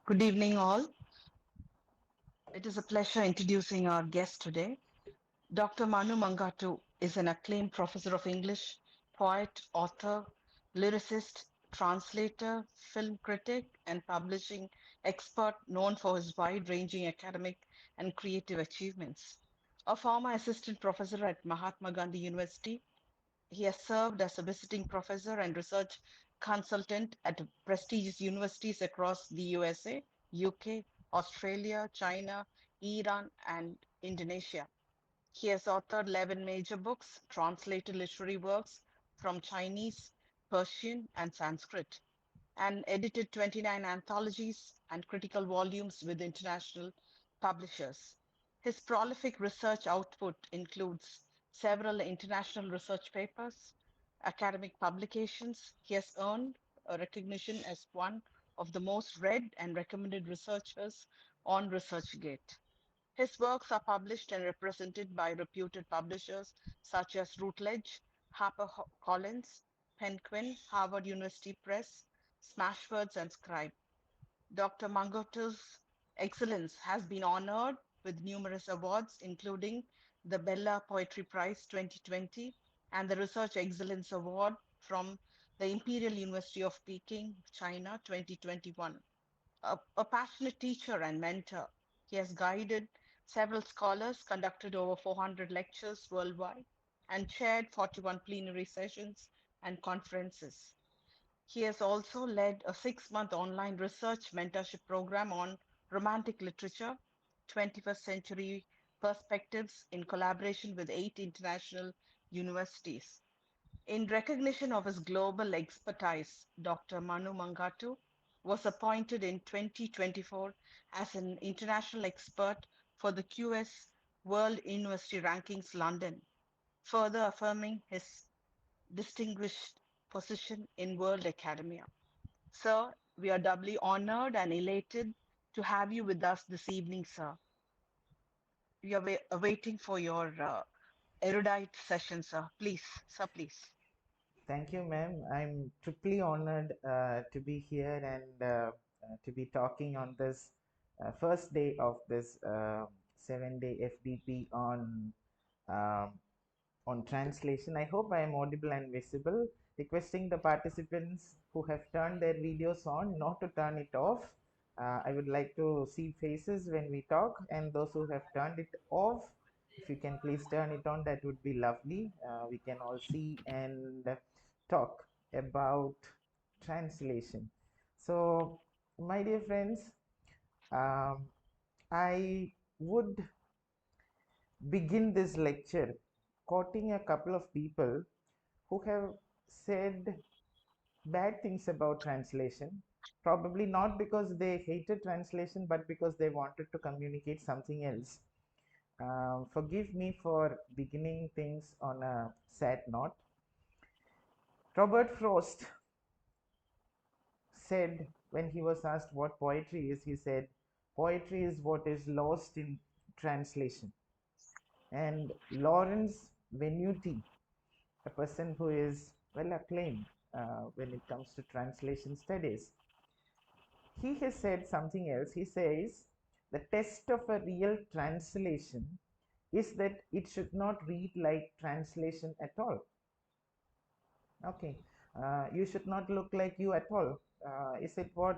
Good evening, all. It is a pleasure introducing our guest today. Dr. Manu Mangattu is an acclaimed professor of English, poet, author, lyricist, translator, film critic, and publishing expert known for his wide ranging academic and creative achievements. A former assistant professor at Mahatma Gandhi University, he has served as a visiting professor and research consultant at prestigious universities across the USA, UK, Australia, China, Iran, and Indonesia. He has authored 11 major books, translated literary works from Chinese, Persian, and Sanskrit, and edited 29 anthologies and critical volumes with international publishers. His prolific research output includes several international research papers, academic publications. He has earned a recognition as one of the most read and recommended researchers on ResearchGate. His works are published and represented by reputed publishers such as Routledge, HarperCollins, Penguin, Harvard University Press, Smashwords, and Scribe. Dr. Mangattu's excellence has been honored with numerous awards, including the Bella Poetry Prize 2020 and the Research Excellence Award from the Imperial University of Peking, China 2021. A passionate teacher and mentor, he has guided several scholars, conducted over 400 lectures worldwide, and chaired 41 plenary sessions and conferences. He has also led a 6-month online research mentorship program on romantic literature, 21st century perspectives in collaboration with 8 international universities. In recognition of his global expertise, Dr. Manu Mangattu was appointed in 2024 as an international expert for the QS World University Rankings London, further affirming his distinguished position in world academia. Sir, we are doubly honored and elated to have you with us this evening, sir. We are awaiting for your erudite session, sir. Please, sir, please. Thank you, ma'am. I'm triply honored to be here and to be talking on this first day of this 7-day FDP um, on translation. I hope I am audible and visible. Requesting the participants who have turned their videos on not to turn it off. I would like to see faces when we talk, and those who have turned it off, if you can please turn it on, that would be lovely. We can all see and talk about translation. So, my dear friends, um, I would begin this lecture quoting a couple of people who have said bad things about translation, probably not because they hated translation, but because they wanted to communicate something else. Forgive me for beginning things on a sad note. Robert Frost said, when he was asked what poetry is, he said, poetry is what is lost in translation. And Lawrence Venuti, a person who is well acclaimed when it comes to translation studies, he has said something else. He says the test of a real translation is that it should not read like translation at all. Okay, you should not look like you at all. Is it what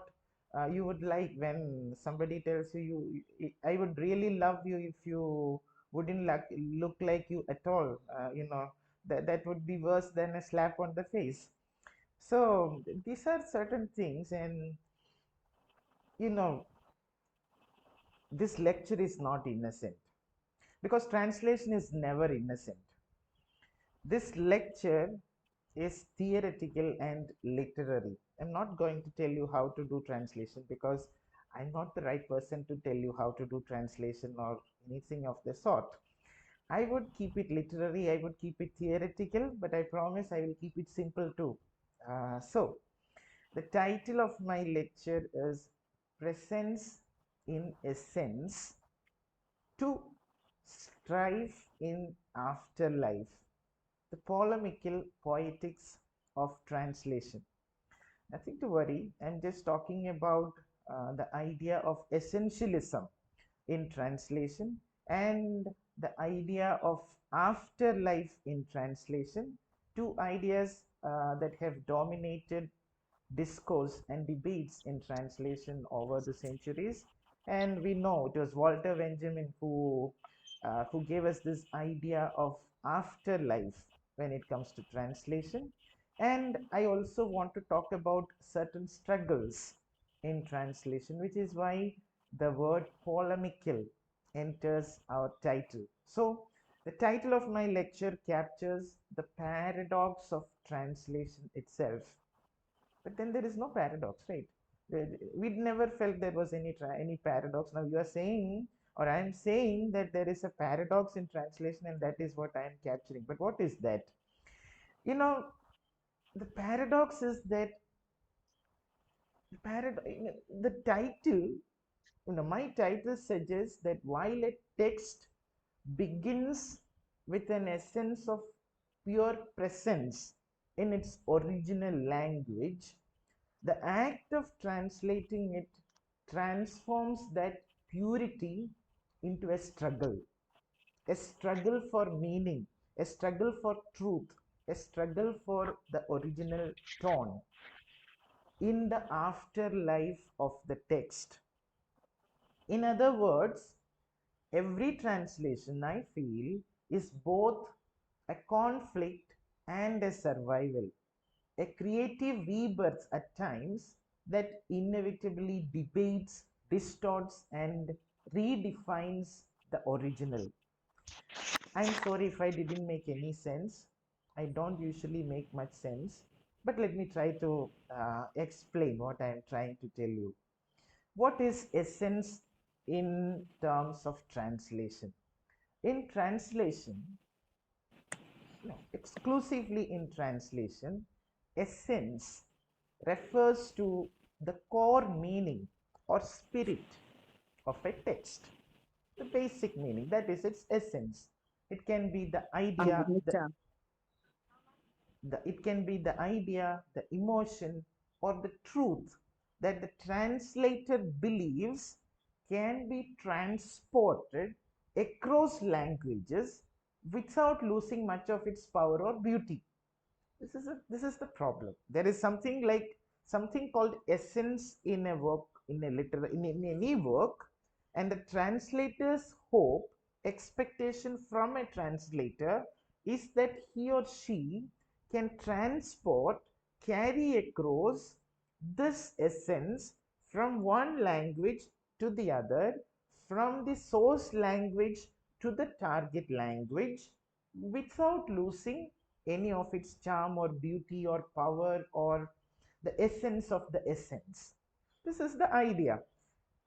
you would like when somebody tells I would really love you if you wouldn't look like you at all? That would be worse than a slap on the face. So these are certain things, and you know, this lecture is not innocent because translation is never innocent. This lecture is theoretical and literary. I'm not going to tell you how to do translation because I'm not the right person to tell you how to do translation or anything of the sort. I would keep it literary, I would keep it theoretical, but I promise I will keep it simple too. The title of my lecture is Presence in Essence to Strife in Afterlife, the polemical poetics of translation. Nothing to worry, I'm just talking about the idea of essentialism in translation and the idea of afterlife in translation, two ideas that have dominated discourse and debates in translation over the centuries. And we know it was Walter Benjamin who gave us this idea of afterlife when it comes to translation. And I also want to talk about certain struggles in translation, which is why the word polemical enters our title. So, the title of my lecture captures the paradox of translation itself. But then there is no paradox, right? We never felt there was any paradox. Now you are saying, or I am saying, that there is a paradox in translation, and that is what I am capturing. But what is that? You know, the paradox is that the title, my title suggests that while a text begins with an essence of pure presence in its original language, the act of translating it transforms that purity into a struggle for meaning, a struggle for truth, a struggle for the original tone in the afterlife of the text. In other words, every translation, I feel, is both a conflict and a survival, a creative rebirth at times that inevitably debates, distorts, and redefines the original. I'm sorry if I didn't make any sense. I don't usually make much sense, but let me try to explain what I'm trying to tell you. What is essence in terms of translation? In translation, no, exclusively in translation, essence refers to the core meaning or spirit of a text, the basic meaning, that is its essence. It can be the idea, it can be the idea, the emotion, or the truth that the translator believes can be transported across languages without losing much of its power or beauty. This is the problem. There is something called essence in a work, in any work, and the translator's hope, expectation from a translator is that he or she can transport, carry across this essence from one language to the other, from the source language to the target language, without losing any of its charm or beauty or power or the essence of the essence. This is the idea.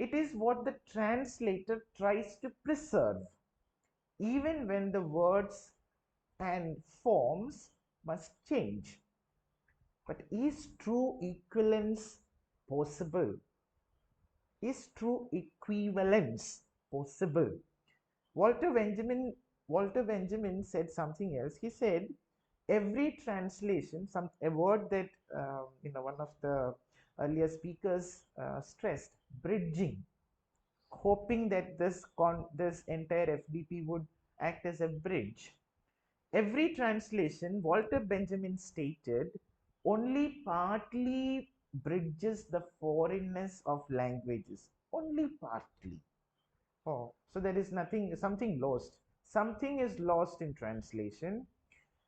It is what the translator tries to preserve, even when the words and forms must change. But is true equivalence possible? Is true equivalence possible? Walter Benjamin Walter Benjamin said something else. He said every translation, a word that one of the earlier speakers stressed, bridging, hoping that this entire FDP would act as a bridge. Every translation, Walter Benjamin stated, only partly bridges the foreignness of languages. Only partly. Oh, so there is something lost. Something is lost in translation.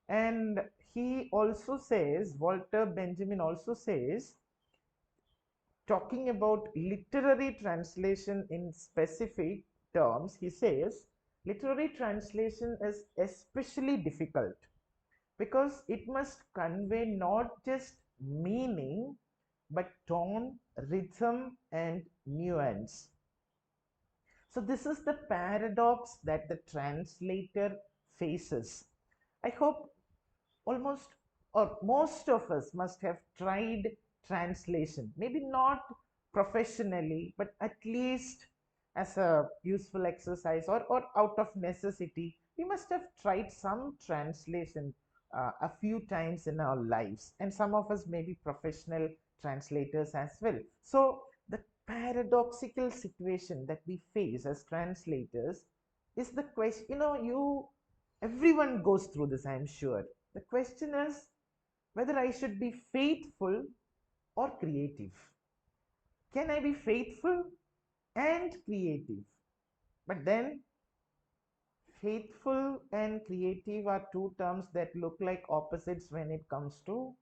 And Walter Benjamin also says, talking about literary translation in specific terms, he says, literary translation is especially difficult because it must convey not just meaning but tone, rhythm, and nuance. So, this is the paradox that the translator faces. I hope almost or most of us must have tried translation, maybe not professionally, but at least as a useful exercise or out of necessity. We must have tried some translation a few times in our lives, and some of us may be professional translators as well. So, the paradoxical situation that we face as translators is the question, everyone goes through this, I'm sure. The question is whether I should be faithful or creative. Can I be faithful and creative? But then, faithful and creative are two terms that look like opposites when it comes to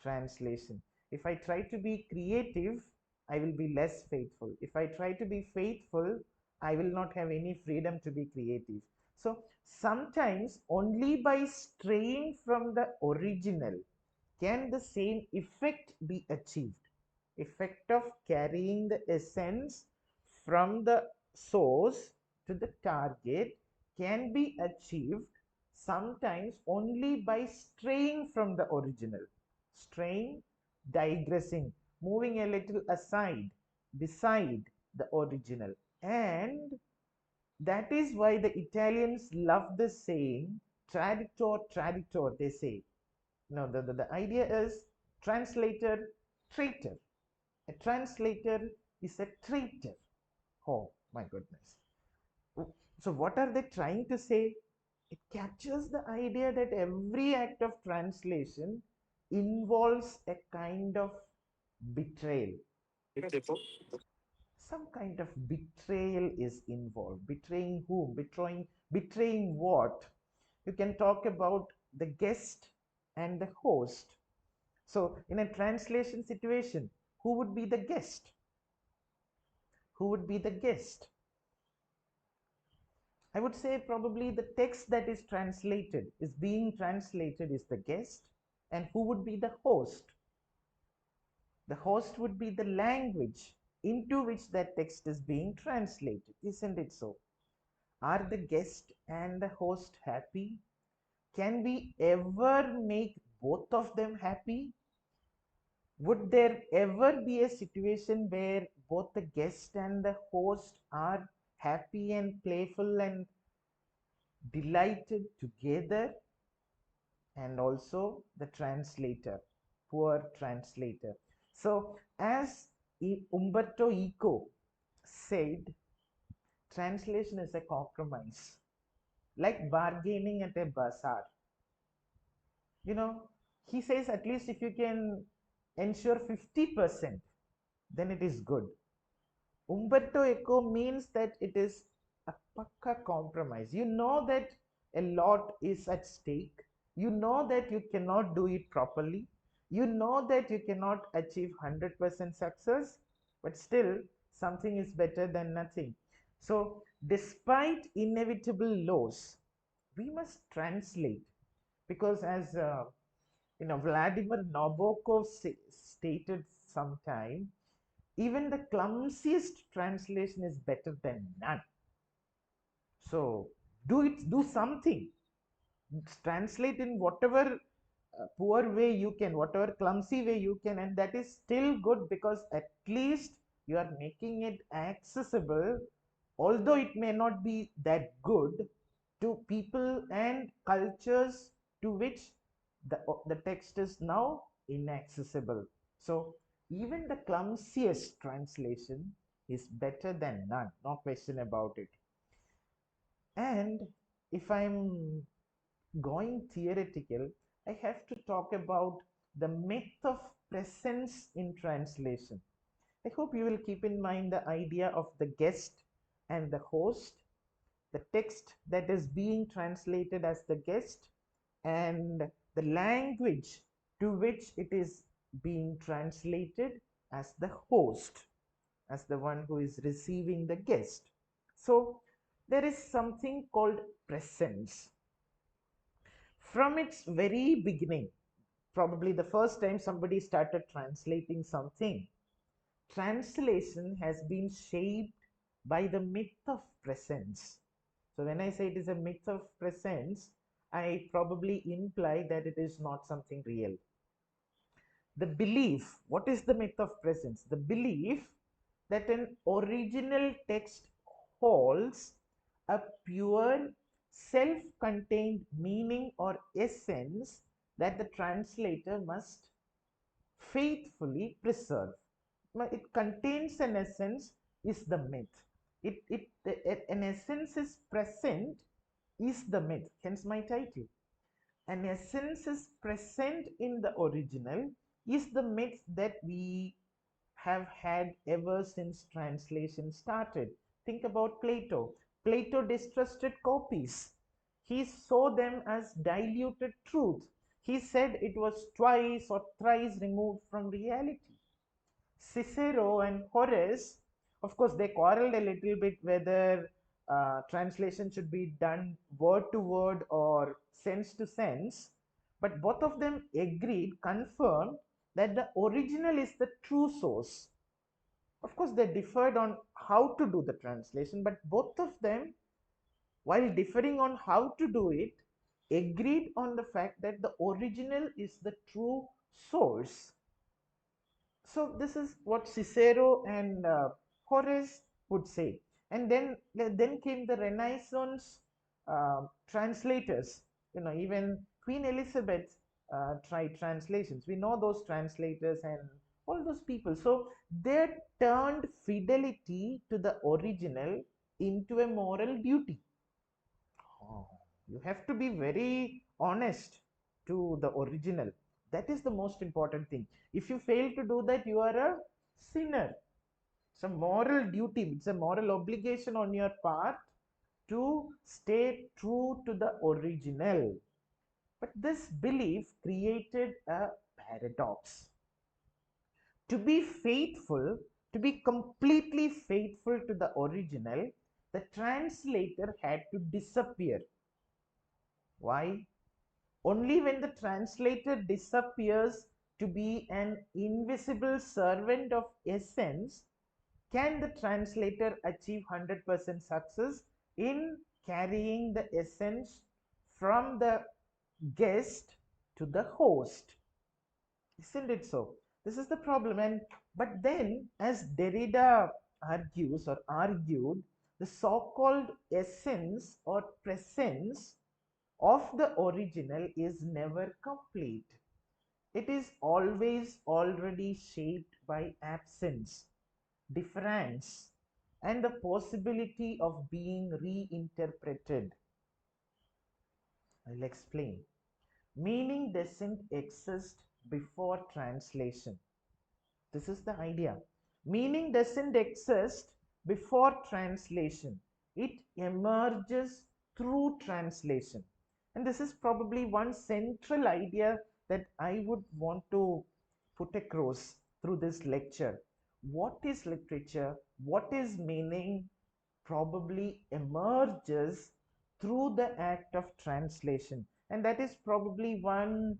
translation. If I try to be creative, I will be less faithful. If I try to be faithful, I will not have any freedom to be creative. So sometimes only by straying from the original can the same effect be achieved. Effect of carrying the essence from the source to the target can be achieved sometimes only by straying from the original. Straying, digressing, moving a little aside, beside the original. And that is why the Italians love the saying traditor, traditor, they say. No, the idea is translator, traitor. A translator is a traitor. Oh my goodness. So, what are they trying to say? It captures the idea that every act of translation involves a kind of betrayal. Some kind of betrayal is involved. Betraying whom? Betraying what? You can talk about the guest and the host. So, in a translation situation, who would be the guest? Who would be the guest? I would say probably the text that is translated, is being translated, is the guest. And who would be the host? The host would be the language into which that text is being translated. Isn't it so? Are the guest and the host happy? Can we ever make both of them happy? Would there ever be a situation where both the guest and the host are happy and playful and delighted together? And also the translator, poor translator. So, as Umberto Eco said, translation is a compromise, like bargaining at a bazaar. You know, he says at least if you can ensure 50%, then it is good. Umberto Eco means that it is a pakka compromise. You know that a lot is at stake. You know that you cannot do it properly. You know that you cannot achieve 100% success, but still something is better than nothing. So, despite inevitable loss, we must translate because, as Vladimir Nabokov stated sometime, even the clumsiest translation is better than none. So do it, do something, translate in whatever poor way you can, whatever clumsy way you can, and that is still good because at least you are making it accessible, although it may not be that good, to people and cultures to which the text is now inaccessible. So even the clumsiest translation is better than none, no question about it. And if I'm going theoretical, I have to talk about the myth of presence in translation. I hope you will keep in mind the idea of the guest and the host, the text that is being translated as the guest, and the language to which it is being translated as the host, as the one who is receiving the guest. So, there is something called presence. From its very beginning, probably the first time somebody started translating something, translation has been shaped by the myth of presence. So, when I say it is a myth of presence, I probably imply that it is not something real. The belief, what is the myth of presence? The belief that an original text holds a pure, self contained meaning or essence that the translator must faithfully preserve. it contains an essence is the myth. An essence is present is the myth, hence my title. An essence is present in the original is the myth that we have had ever since translation started. Think about Plato. Plato distrusted copies. He saw them as diluted truth. He said it was twice or thrice removed from reality. Cicero and Horace, of course, they quarreled a little bit whether translation should be done word to word or sense to sense, but both of them agreed, confirmed that the original is the true source. Of course, they differed on how to do the translation, but both of them, while differing on how to do it, agreed on the fact that the original is the true source. So this is what Cicero and Horace would say. And then came the Renaissance translators. Even Queen Elizabeth tried translations. We know those translators and all those people. So they turned fidelity to the original into a moral duty. Oh, you have to be very honest to the original. That is the most important thing. If you fail to do that, you are a sinner. It's a moral duty, it's a moral obligation on your part to stay true to the original. But this belief created a paradox. To be faithful, to be completely faithful to the original, the translator had to disappear. Why? Only when the translator disappears to be an invisible servant of essence can the translator achieve 100% success in carrying the essence from the guest to the host. Isn't it so? This is the problem. And but then, as Derrida argues or argued, the so-called essence or presence of the original is never complete. It is always already shaped by absence, difference, and the possibility of being reinterpreted. I'll explain. Meaning doesn't exist before translation. This is the idea. Meaning doesn't exist before translation. It emerges through translation. And this is probably one central idea that I would want to put across through this lecture. What is literature? What is meaning? Probably emerges through the act of translation. And that is probably one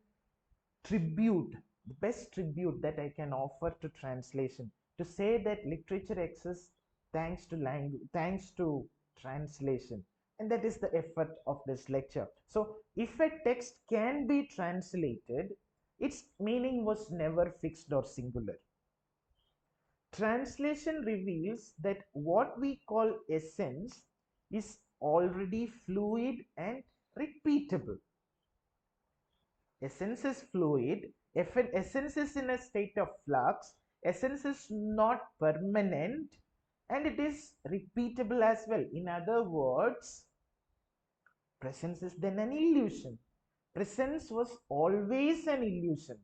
tribute, the best tribute that I can offer to translation, to say that literature exists thanks to language, thanks to translation. And that is the effort of this lecture. So, if a text can be translated, its meaning was never fixed or singular. Translation reveals that what we call essence is already fluid and repeatable. Essence is fluid. If an essence is in a state of flux, essence is not permanent and it is repeatable as well. In other words, presence is then an illusion. Presence was always an illusion,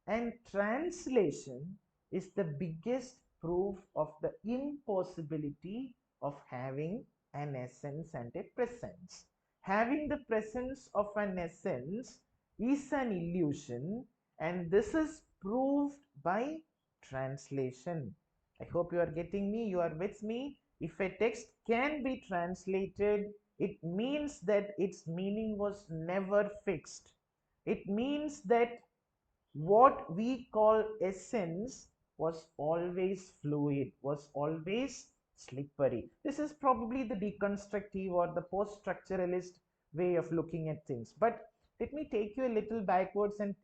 and translation is the biggest proof of the impossibility of having an essence and a presence. Having the presence of an essence is an illusion, and this is proved by translation. I hope you are getting me, you are with me. If a text can be translated, it means that its meaning was never fixed. It means that what we call essence was always fluid, was always slippery. This is probably the deconstructive or the post structuralist way of looking at things. But let me take you a little backwards and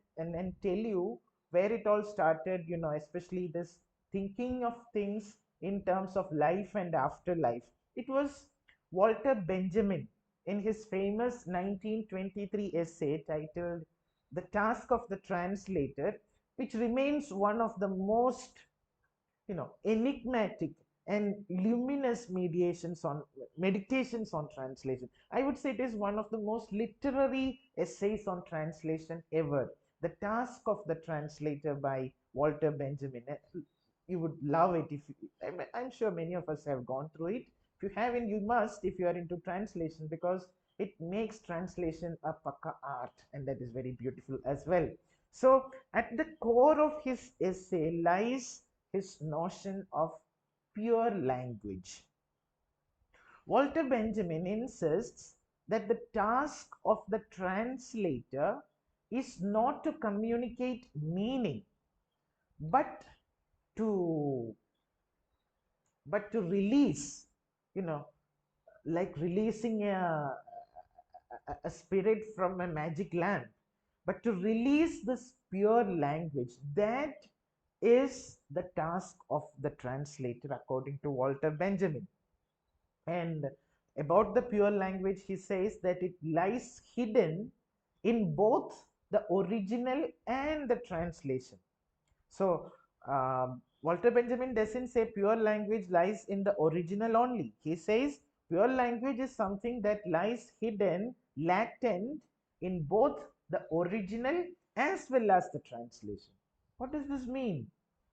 tell you where it all started, especially this thinking of things in terms of life and afterlife. It was Walter Benjamin in his famous 1923 essay titled The Task of the Translator, which remains one of the most enigmatic and luminous meditations on translation. I would say it is one of the most literary essays on translation ever. The Task of the Translator by Walter Benjamin. You would love it if I'm sure many of us have gone through it. If you haven't, you must if you are into translation, because it makes translation a paka art, and that is very beautiful as well. So at the core of his essay lies his notion of pure language. Walter Benjamin insists that the task of the translator is not to communicate meaning, but to release, you know, like releasing a spirit from a magic lamp, but to release this pure language. That is the task of the translator, according to Walter Benjamin. And about the pure language, he says that it lies hidden in both the original and the translation. So, Walter Benjamin doesn't say pure language lies in the original only. He says pure language is something that lies hidden, latent in both the original as well as the translation. What does this mean?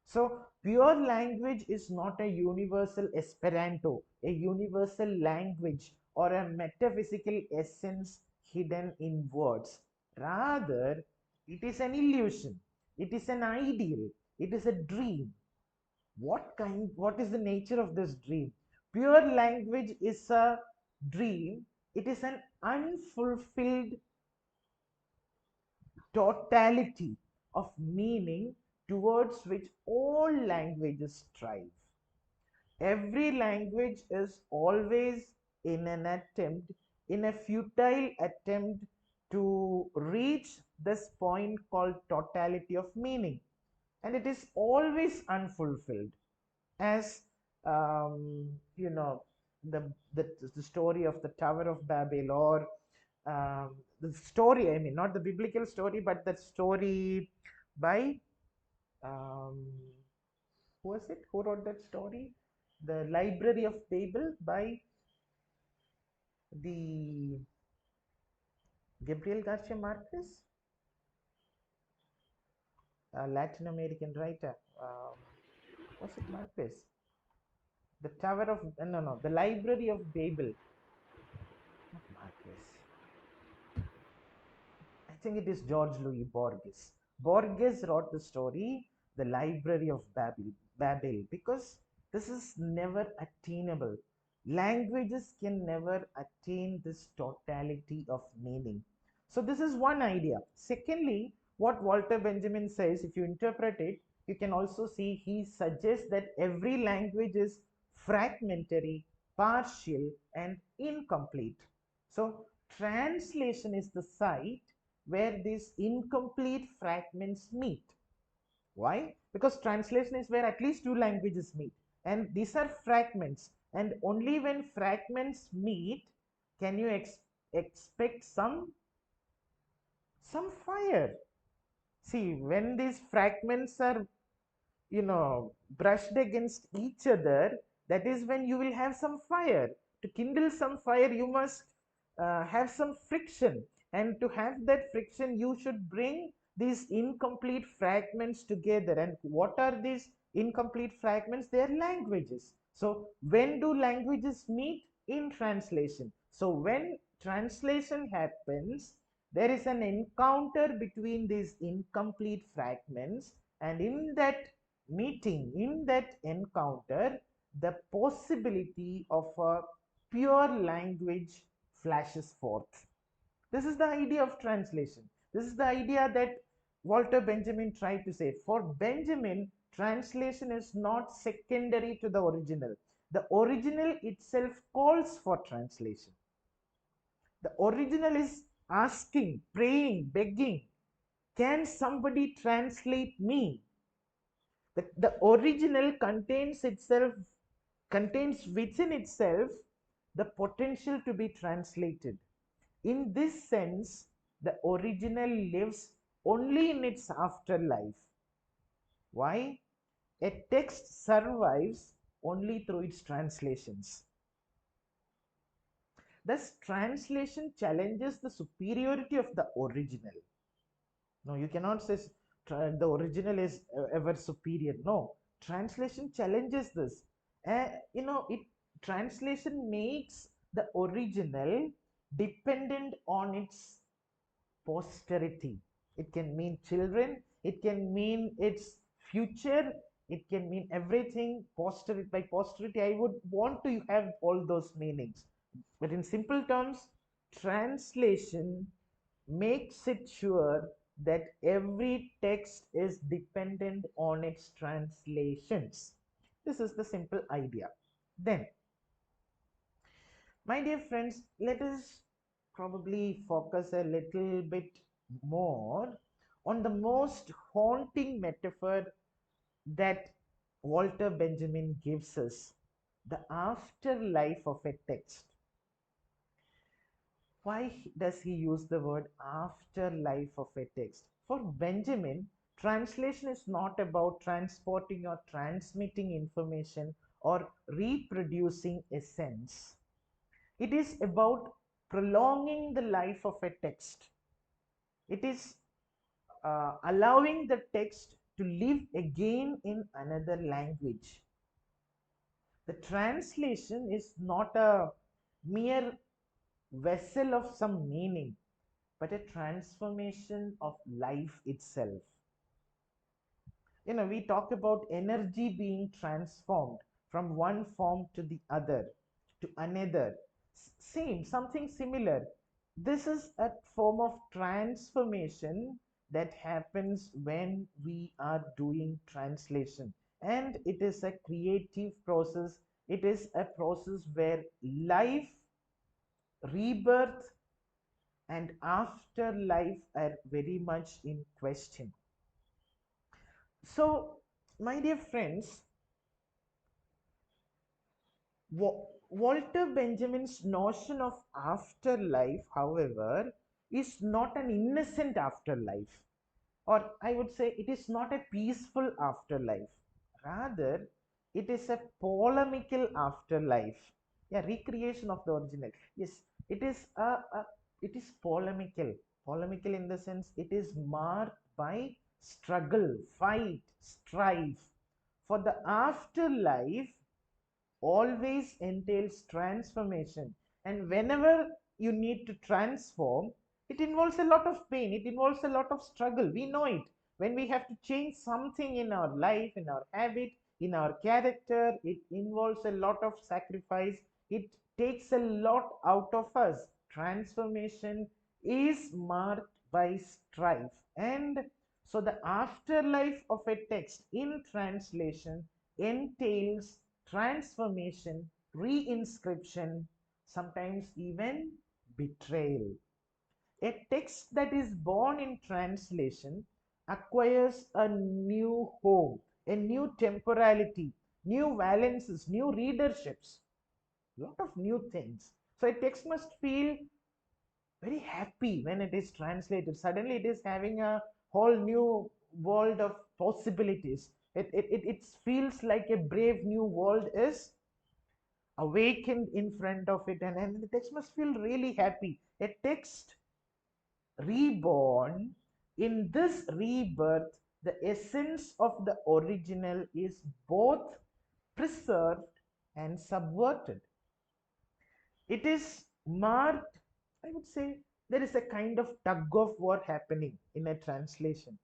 So, pure language is not a universal Esperanto, a universal language, or a metaphysical essence hidden in words. Rather, it is an illusion, it is an ideal, it is a dream. What is the nature of this dream? Pure language is a dream, it is an unfulfilled totality of meaning towards which all languages strive. Every language is always in an attempt, in a futile attempt to reach this point called totality of meaning, and it is always unfulfilled. As you know, the story of the Tower of Babel, or the story, I mean, not the biblical story, but the story by um, who was it? Who wrote that story? The Library of Babel by the Gabriel Garcia Marquez, a Latin American writer. Was it Marquez? The Tower of no, the Library of Babel, not Marquez. I think it is George Louis Borges. Borges wrote the story, The Library of Babel, because this is never attainable. Languages can never attain this totality of meaning. So, this is one idea. Secondly, what Walter Benjamin says, if you interpret it, you can also see he suggests that every language is fragmentary, partial, and incomplete. So, translation is the site where these incomplete fragments meet. Why? Because translation is where at least two languages meet, and these are fragments, and only when fragments meet can you expect some fire. See, when these fragments are, brushed against each other, that is when you will have some fire. To kindle some fire, you must have some friction, and to have that friction, you should bring these incomplete fragments together. And what are these incomplete fragments? They are languages. So when do languages meet? In translation. So when translation happens, there is an encounter between these incomplete fragments, and in that meeting, in that encounter, the possibility of a pure language flashes forth. This is the idea of translation. This is the idea that Walter Benjamin tried to say. For Benjamin, translation is not secondary to the original. The original itself calls for translation. The original is asking, praying, begging, can somebody translate me? The original contains within itself the potential to be translated. In this sense, the original lives only in its afterlife. Why? A text survives only through its translations. Thus, translation challenges the superiority of the original. No, you cannot say the original is ever superior. No, translation challenges this. It translation makes the original dependent on its posterity. It can mean children, it can mean its future, it can mean everything. Posterity, by posterity, I would want to have all those meanings. But in simple terms, translation makes it sure that every text is dependent on its translations. This is the simple idea. Then, my dear friends, let us probably focus a little bit more on the most haunting metaphor that Walter Benjamin gives us, the afterlife of a text. Why does he use the word afterlife of a text? For Benjamin, translation is not about transporting or transmitting information or reproducing essence. It is about prolonging the life of a text. It is allowing the text to live again in another language. The translation is not a mere vessel of some meaning, but a transformation of life itself. We talk about energy being transformed from one form to the other, to another. Same, something similar. This is a form of transformation that happens when we are doing translation. And it is a creative process. It is a process where life, rebirth, and afterlife are very much in question. So, my dear friends, Walter Benjamin's notion of afterlife, however, is not an innocent afterlife, or I would say it is not a peaceful afterlife. Rather, it is a polemical afterlife, a recreation of the original. Yes, it is it is polemical. Polemical in the sense it is marked by struggle, fight, strife. For the afterlife always entails transformation, and whenever you need to transform, it involves a lot of pain, it involves a lot of struggle. We know it. When we have to change something in our life, in our habit, in our character, it involves a lot of sacrifice. It takes a lot out of us. Transformation is marked by strife. And so the afterlife of a text in translation entails transformation, reinscription, sometimes even betrayal. A text that is born in translation acquires a new home, a new temporality, new valences, new readerships, a lot of new things. So a text must feel very happy when it is translated. Suddenly it is having a whole new world of possibilities. It feels like a brave new world is awakened in front of it, and the text must feel really happy. A text reborn, in this rebirth, the essence of the original is both preserved and subverted. It is marked, I would say, there is a kind of tug of war happening in a translation.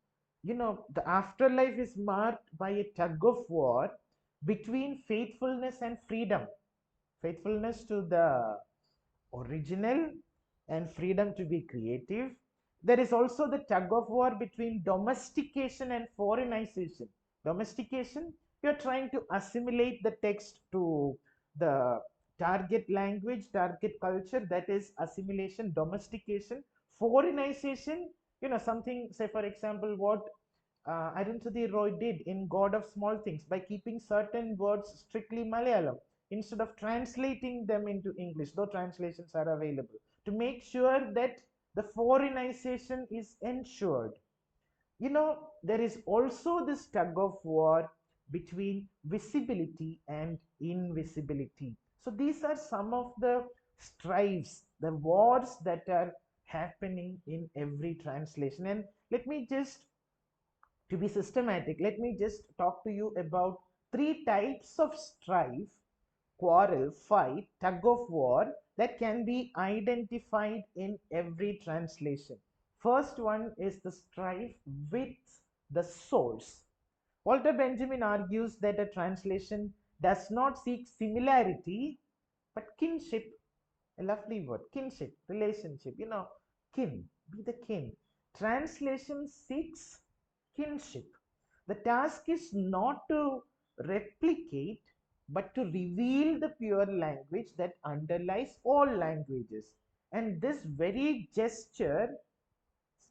The afterlife is marked by a tug of war between faithfulness and freedom, faithfulness to the original and freedom to be creative. There is also the tug of war between domestication and foreignization. Domestication, you are trying to assimilate the text to the target language, target culture, that is assimilation. Domestication, foreignization, something, say for example, what Arundhati Roy did in God of Small Things by keeping certain words strictly Malayalam instead of translating them into English, though translations are available, to make sure that the foreignization is ensured. There is also this tug of war between visibility and invisibility. So these are some of the strifes, the wars that are happening in every translation. And let me just, to be systematic, let me just talk to you about three types of strife, quarrel, fight, tug of war that can be identified in every translation. First one is the strife with the source. Walter Benjamin argues that a translation does not seek similarity but kinship. A lovely word, kinship, relationship, kin, be the kin. Translation seeks kinship. The task is not to replicate but to reveal the pure language that underlies all languages. And this very gesture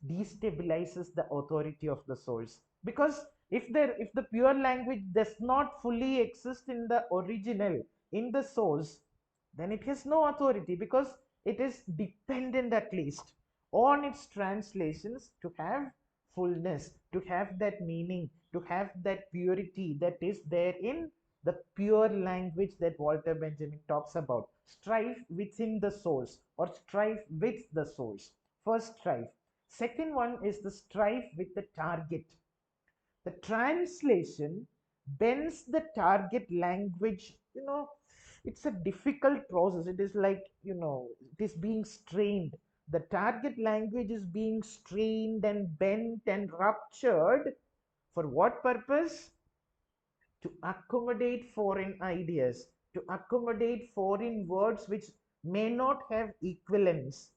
destabilizes the authority of the source, because if the pure language does not fully exist in the original, in the source, then it has no authority, because it is dependent at least on its translations to have fullness, to have that meaning, to have that purity that is there in the pure language that Walter Benjamin talks about. Strife within the source, or strife with the source. First strife. Second one is the strife with the target. The translation bends the target language. It's a difficult process. It is like, it is being strained. The target language is being strained and bent and ruptured. For what purpose? To accommodate foreign ideas, to accommodate foreign words which may not have equivalents.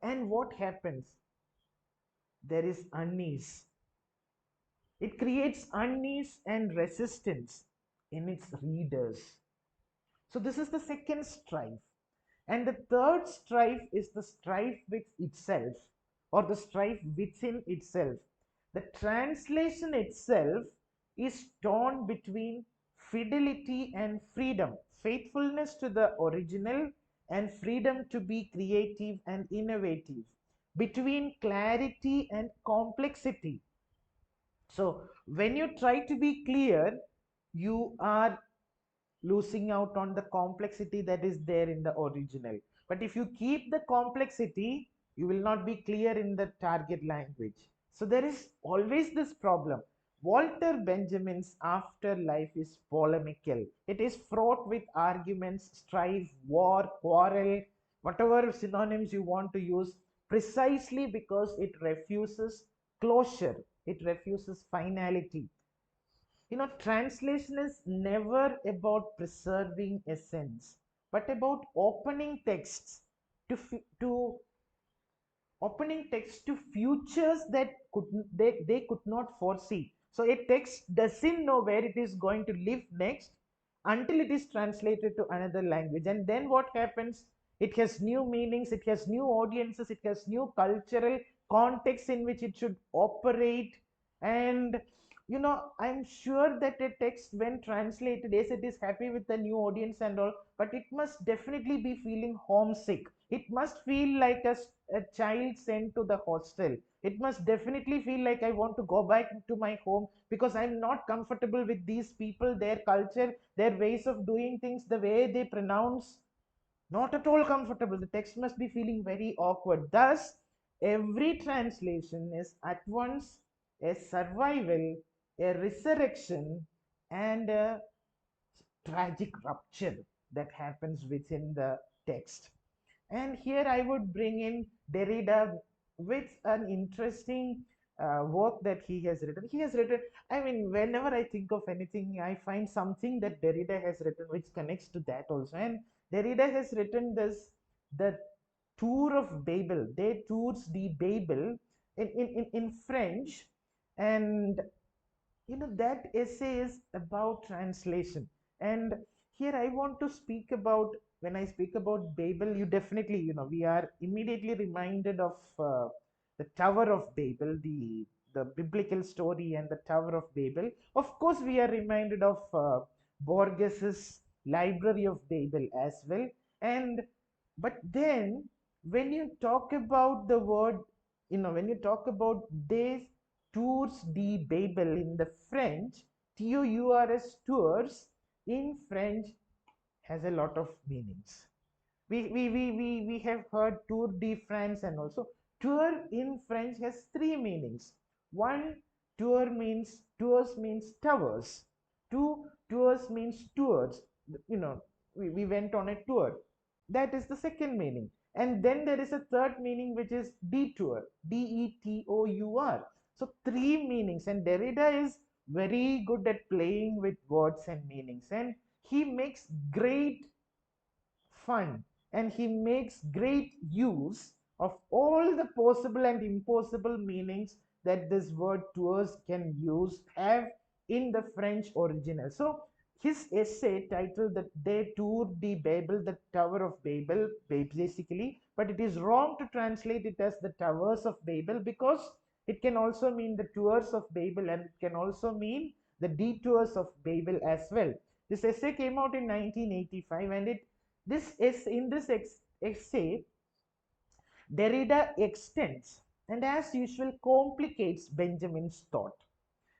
And what happens? There is unease. It creates unease and resistance in its readers. So this is the second strife. And the third strife is the strife with itself, or the strife within itself. The translation itself is torn between fidelity and freedom, faithfulness to the original and freedom to be creative and innovative, between clarity and complexity. So when you try to be clear, you are losing out on the complexity that is there in the original. But if you keep the complexity, you will not be clear in the target language. So there is always this problem. Walter Benjamin's Afterlife is polemical. It is fraught with arguments, strife, war, quarrel, whatever synonyms you want to use, precisely because it refuses closure, it refuses finality. Translation is never about preserving essence, but about to to opening text to futures that they could not foresee. So a text doesn't know where it is going to live next until it is translated to another language. And then what happens? It has new meanings, it has new audiences, it has new cultural context in which it should operate. And I'm sure that a text, when translated, yes, it is happy with the new audience and all, but it must definitely be feeling homesick. It must feel like a child sent to the hostel. It must definitely feel like I want to go back to my home because I'm not comfortable with these people, their culture, their ways of doing things, the way they pronounce. Not at all comfortable. The text must be feeling very awkward. Thus, every translation is at once a survival, a resurrection, and a tragic rupture that happens within the text. And here I would bring in Derrida with an interesting work that he has written. I mean, whenever I think of anything, I find something that Derrida has written which connects to that also. And Derrida has written this, the Tour of Babel, Des Tours de Babel, in French. And that essay is about translation. And here I want to speak about, when I speak about Babel, you definitely, we are immediately reminded of the Tower of Babel, the biblical story and the Tower of Babel. Of course we are reminded of Borges's Library of Babel as well. And but then when you talk about the word, when you talk about this Tours de Babel in the French, Tours, tours in French has a lot of meanings. We have heard Tour de France, and also tour in French has three meanings. One, tours means towers. Two, tours means tours. You know, we went on a tour. That is the second meaning. And then there is a third meaning, which is detour, Detour. So three meanings, and Derrida is very good at playing with words and meanings, and he makes great fun, and he makes great use of all the possible and impossible meanings that this word tours can use have in the French original. So his essay titled the De Tour de Babel, the Tower of Babel, basically, but it is wrong to translate it as the Towers of Babel, because it can also mean the tours of Babel, and it can also mean the detours of Babel as well. This essay came out in 1985, and this is in this essay, Derrida extends and, as usual, complicates Benjamin's thought.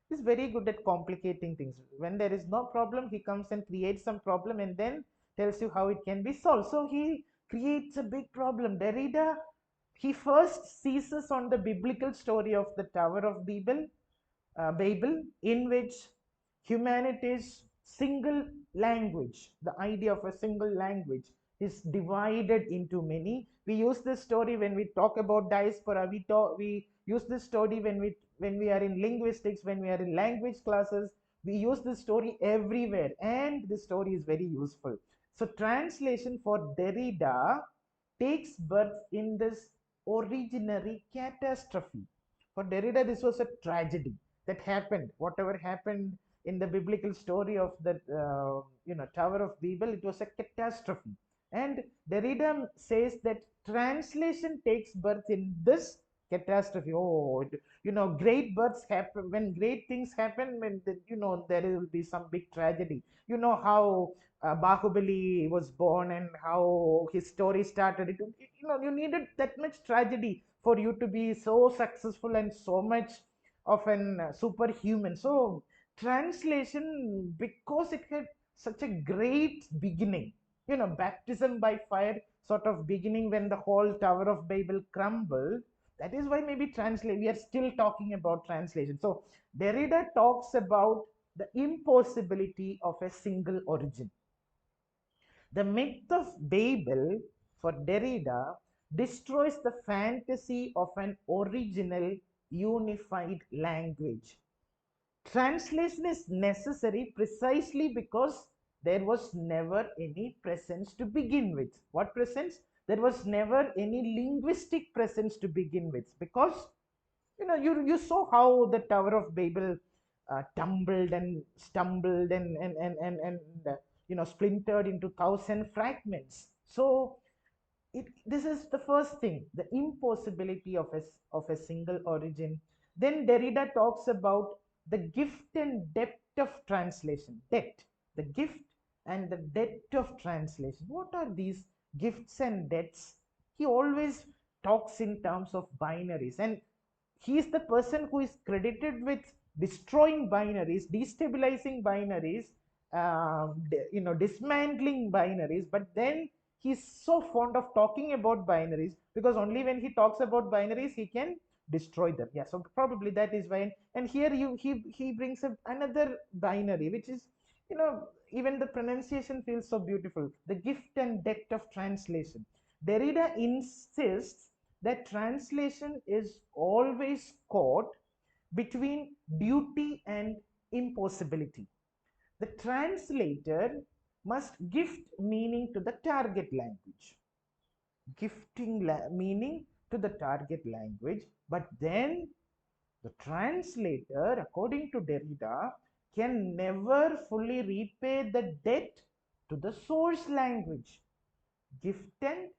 He's very good at complicating things. When there is no problem, he comes and creates some problem and then tells you how it can be solved. So he creates a big problem. Derrida, he first seizes on the biblical story of the Tower of Babel, in which humanity's single language, the idea of a single language, is divided into many. We use this story when we talk about diaspora. We use this story when we are in linguistics, when we are in language classes. We use this story everywhere, and this story is very useful. So translation for Derrida takes birth in this originary catastrophe. For Derrida, this was a tragedy that happened. Whatever happened in the biblical story of the Tower of Babel, it was a catastrophe. And Derrida says that translation takes birth in this catastrophe. Great births happen when great things happen. When there will be some big tragedy. You know how Bahubali was born and how his story started. You needed that much tragedy for you to be so successful and so much of an superhuman. So translation, because it had such a great beginning, baptism by fire sort of beginning when the whole Tower of Babel crumbled. That is why maybe translate we are still talking about translation. So Derrida talks about the impossibility of a single origin. The myth of Babel, for Derrida, destroys the fantasy of an original unified language. Translation is necessary precisely because there was never any presence to begin with. What presence? There was never any linguistic presence to begin with, because you saw how the Tower of Babel tumbled and stumbled and splintered into thousand fragments. So this is the first thing, the impossibility of a single origin. Then Derrida talks about the gift and depth of translation. The gift and the depth of translation. What are these gifts and debts? He always talks in terms of binaries, and he is the person who is credited with destroying binaries, destabilizing binaries, dismantling binaries. But then he's so fond of talking about binaries, because only when he talks about binaries he can destroy them. Yeah, so probably that is why. And here he brings up another binary, which is, even the pronunciation feels so beautiful, the gift and debt of translation. Derrida insists that translation is always caught between duty and impossibility. The translator must gift meaning to the target language, meaning to the target language, but then the translator, according to Derrida, can never fully repay the debt to the source language. Gift and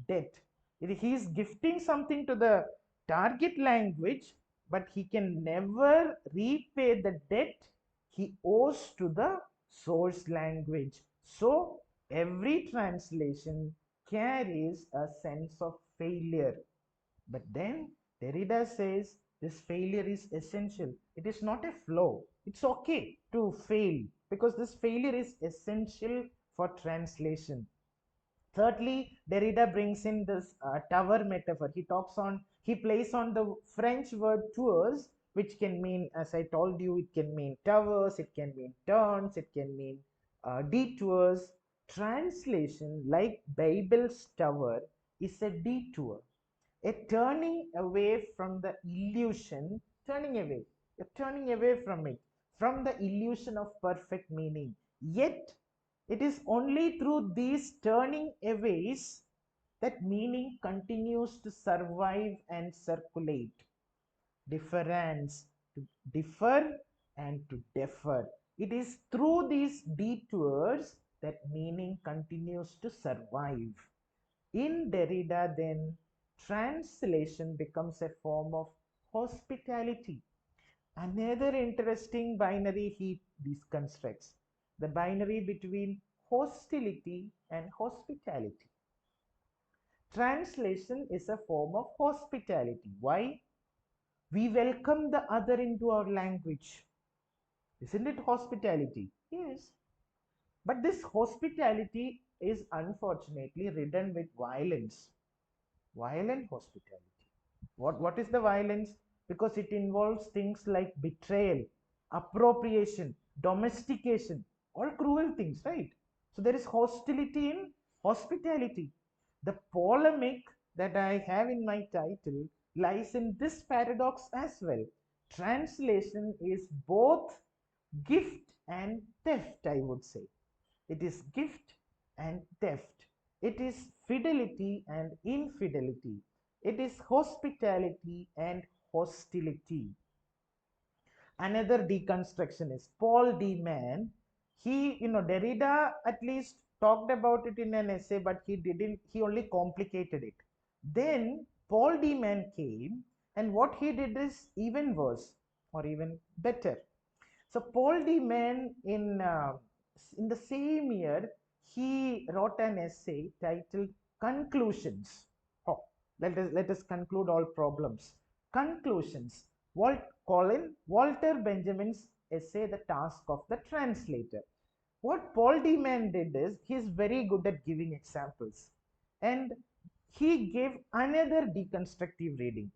debt. He is gifting something to the target language, but he can never repay the debt he owes to the source language. So every translation carries a sense of failure. But then Derrida says This failure is essential. It is not a flaw. It's okay to fail because this failure is essential for translation. Thirdly, Derrida brings in this tower metaphor. He plays on the French word tours, which can mean, as I told you, it can mean towers, it can mean turns, it can mean detours. Translation, like Bible's tower, is a detour, a turning away from the illusion, turning away from it, from the illusion of perfect meaning. Yet, it is only through these turning aways that meaning continues to survive and circulate. Difference, to differ and to differ. It is through these detours that meaning continues to survive. In Derrida, then, translation becomes a form of hospitality. Another interesting binary he deconstructs, the binary between hostility and hospitality. Translation is a form of hospitality. Why? We welcome the other into our language. Isn't it hospitality? Yes. But this hospitality is unfortunately ridden with violence. Violent hospitality. What is the violence? Because it involves things like betrayal, appropriation, domestication, all cruel things, right? So there is hostility in hospitality. The polemic that I have in my title lies in this paradox as well. Translation is both gift and theft, I would say. It is gift and theft. It is fidelity and infidelity. It is hospitality and hostility. Another deconstructionist, Paul D. Mann, Derrida at least talked about it in an essay, but he only complicated it. Then Paul D. Mann came, and what he did is even worse or even better. So Paul D. Mann, in the same year, he wrote an essay titled "Conclusions." Oh, let us conclude all problems. Conclusions. Walter Benjamin's essay, "The Task of the Translator." What Paul D. Mann did is he's very good at giving examples, and he gave another deconstructive reading.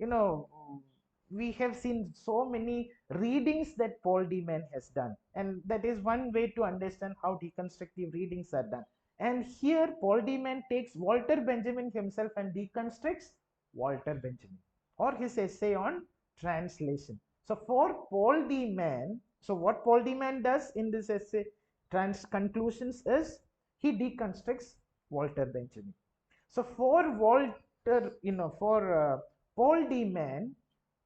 We have seen so many readings that Paul D. Mann has done, and that is one way to understand how deconstructive readings are done. And here, Paul D. Mann takes Walter Benjamin himself and deconstructs Walter Benjamin or his essay on translation. So, for Paul D. Mann, so what Paul D. Mann does in this essay, conclusions, is he deconstructs Walter Benjamin. So, for Paul D. Mann,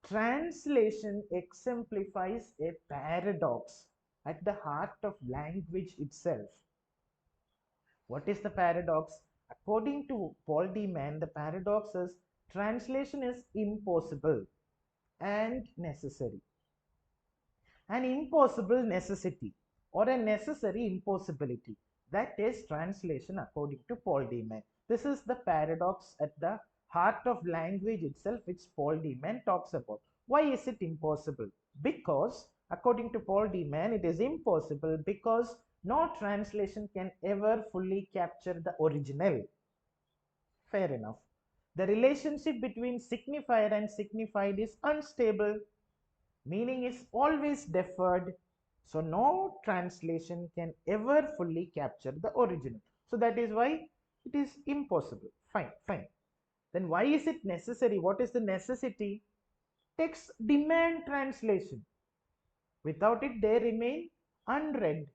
translation exemplifies a paradox at the heart of language itself. What is the paradox? According to Paul D. Mann, the paradox is translation is impossible and necessary. An impossible necessity or a necessary impossibility. That is translation according to Paul D. Mann. This is the paradox at the heart of language itself, which Paul D. Mann talks about. Why is it impossible? Because according to Paul D. Mann, it is impossible because no translation can ever fully capture the original. Fair enough. The relationship between signifier and signified is unstable. Meaning is always deferred, so no translation can ever fully capture the original. So that is why it is impossible. Fine. Then why is it necessary? What is the necessity? Texts demand translation. Without it, they remain unread.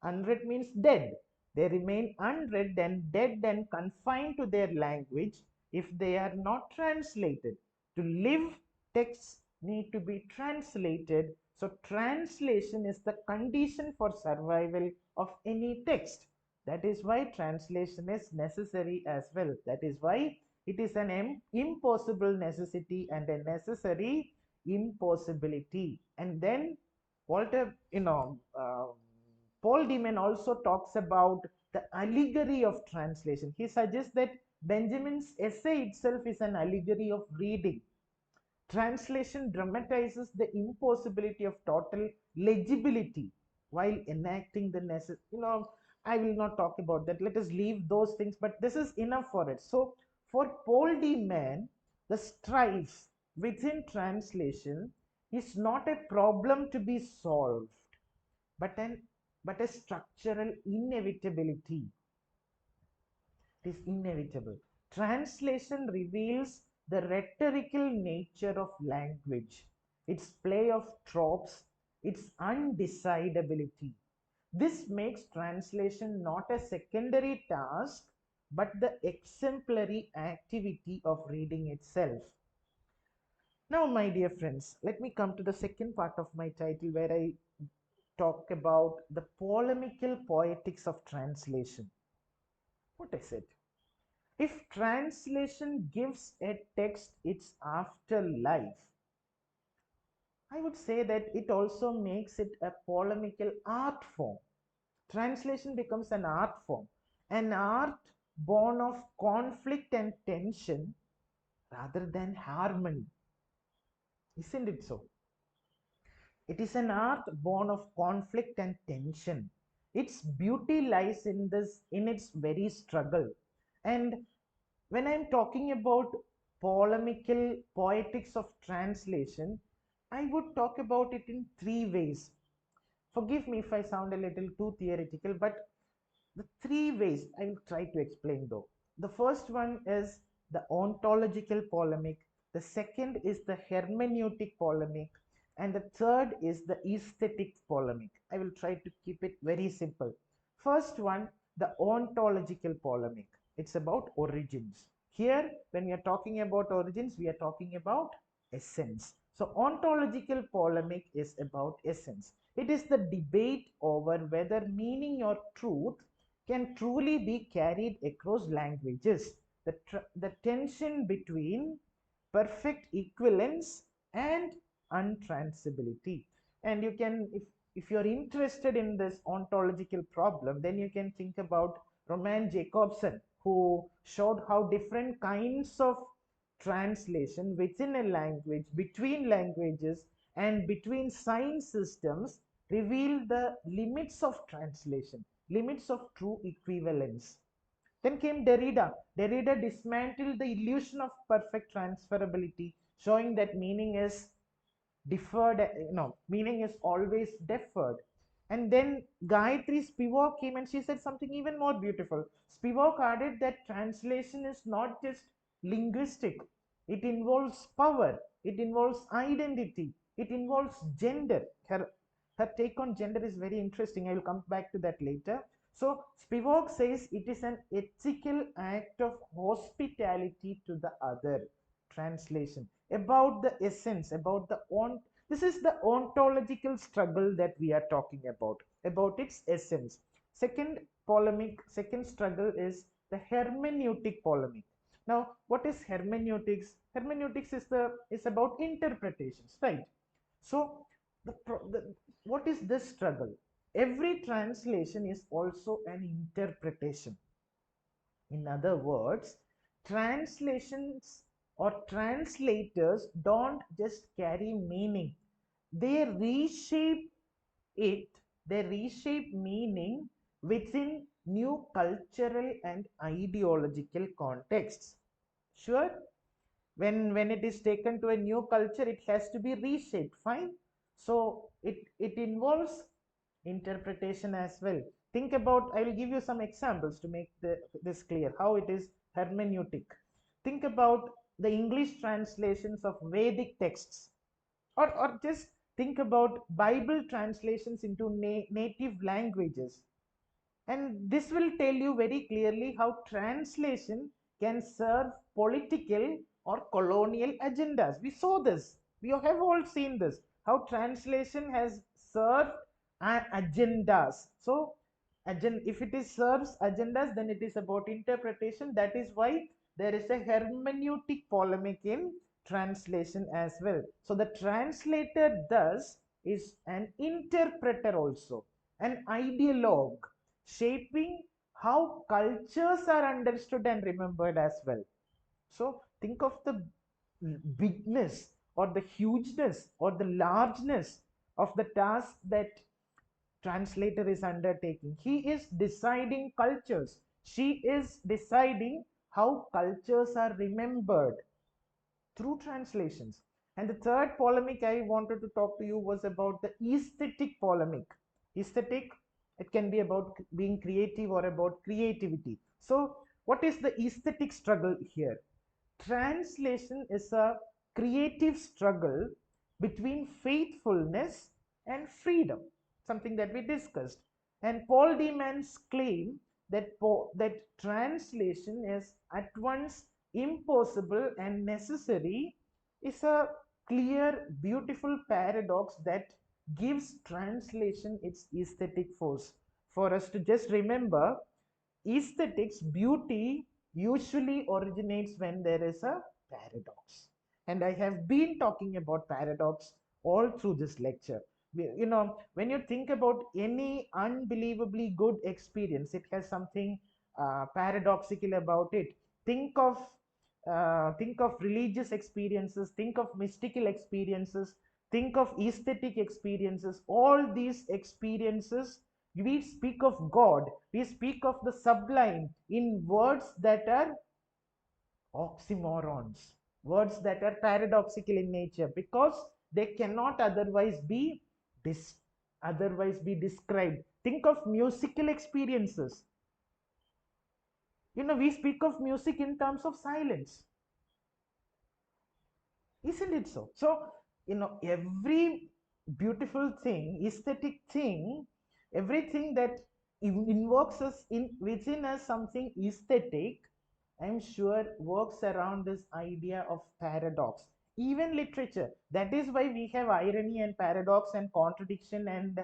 Unread means dead. They remain unread and dead and confined to their language if they are not translated. To live, texts need to be translated. So, translation is the condition for survival of any text. That is why translation is necessary as well. That is why it is an impossible necessity and a necessary impossibility. And then Walter, Paul Deman also talks about the allegory of translation. He suggests that Benjamin's essay itself is an allegory of reading. Translation dramatizes the impossibility of total legibility while enacting the necessary. I will not talk about that. Let us leave those things, but this is enough for it. So, for Paul D. Mann, the strife within translation is not a problem to be solved, but a structural inevitability. It is inevitable. Translation reveals the rhetorical nature of language, its play of tropes, its undecidability. This makes translation not a secondary task, but the exemplary activity of reading itself. Now, my dear friends, let me come to the second part of my title where I talk about the polemical poetics of translation. What is it? If translation gives a text its afterlife, I would say that it also makes it a polemical art form. Translation becomes an art born of conflict and tension rather than harmony. Isn't it so? It is an art born of conflict and tension. Its beauty lies in its very struggle. And when I'm talking about polemical poetics of translation, I would talk about it in three ways. Forgive me if I sound a little too theoretical, but the three ways I will try to explain though. The first one is the ontological polemic, the second is the hermeneutic polemic, and the third is the aesthetic polemic. I will try to keep it very simple. First one, the ontological polemic. It's about origins. Here, when we are talking about origins, we are talking about essence. So, ontological polemic is about essence. It is the debate over whether meaning or truth can truly be carried across languages. The tension between perfect equivalence and untransability. And you can, if you're interested in this ontological problem, then you can think about Roman Jacobson, who showed how different kinds of translation within a language, between languages, and between sign systems reveal the limits of translation, limits of true equivalence. Then came Derrida. Derrida dismantled the illusion of perfect transferability, showing that meaning is deferred, meaning is always deferred. And then Gayatri Spivak came and she said something even more beautiful. Spivak added that translation is not just linguistic, it involves power, it involves identity, it involves gender. Her take on gender is very interesting. I will come back to that later. So Spivak says it is an ethical act of hospitality to the other. Translation about the essence, about the on. This is the ontological struggle that we are talking about its essence. Second polemic, second struggle is the hermeneutic polemic. Now, what is hermeneutics? Hermeneutics is about interpretations, right? So, what is this struggle? Every translation is also an interpretation. In other words, translations or translators don't just carry meaning, they reshape it, they reshape meaning within new cultural and ideological contexts. Sure, when it is taken to a new culture, it has to be reshaped, fine. So it involves interpretation as well. Think about, I will give you some examples to make this clear how it is hermeneutic. Think about the English translations of Vedic texts, or just think about Bible translations into native languages, and this will tell you very clearly how translation can serve political or colonial agendas. We saw this. We have all seen this. How translation has served agendas. So, if it is serves agendas, then it is about interpretation. That is why there is a hermeneutic polemic in translation as well. So, the translator thus is an interpreter also, an ideologue, shaping how cultures are understood and remembered as well. So think of the bigness or the hugeness or the largeness of the task that translator is undertaking. He is deciding cultures. She is deciding how cultures are remembered through translations. And the third polemic I wanted to talk to you was about the aesthetic polemic. Aesthetic, it can be about being creative or about creativity. So, what is the aesthetic struggle here? Translation is a creative struggle between faithfulness and freedom, something that we discussed. And Paul D. Mann's claim that translation is at once impossible and necessary is a clear, beautiful paradox that gives translation its aesthetic force. For us to just remember, aesthetics, beauty usually originates when there is a paradox. And I have been talking about paradox all through this lecture. You know, when you think about any unbelievably good experience, it has something paradoxical about it. Think of think of religious experiences, think of mystical experiences, think of aesthetic experiences. All these experiences, we speak of God, we speak of the sublime in words that are oxymorons, words that are paradoxical in nature, because they cannot dis- otherwise be described. Think of musical experiences. You know, we speak of music in terms of silence, isn't it so? So, you know, every beautiful thing, aesthetic thing, everything that invokes us in within us something aesthetic, I'm sure works around this idea of paradox. Even literature, that is why we have irony and paradox and contradiction and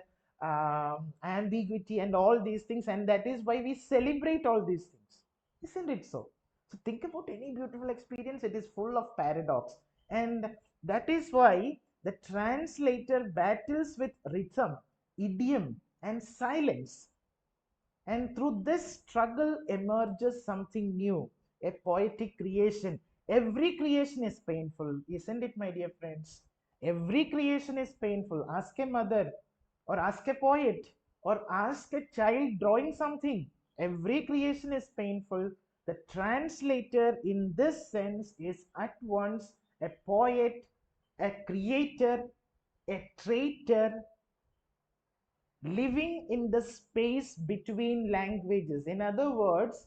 ambiguity and all these things, and that is why we celebrate all these things, isn't it so? So think about any beautiful experience, it is full of paradox. And that is why the translator battles with rhythm, idiom, and silence. And through this struggle emerges something new, a poetic creation. Every creation is painful, isn't it, my dear friends? Every creation is painful. Ask a mother, or ask a poet, or ask a child drawing something. Every creation is painful. The translator, in this sense, is at once a poet, a creator, a traitor, living in the space between languages. In other words,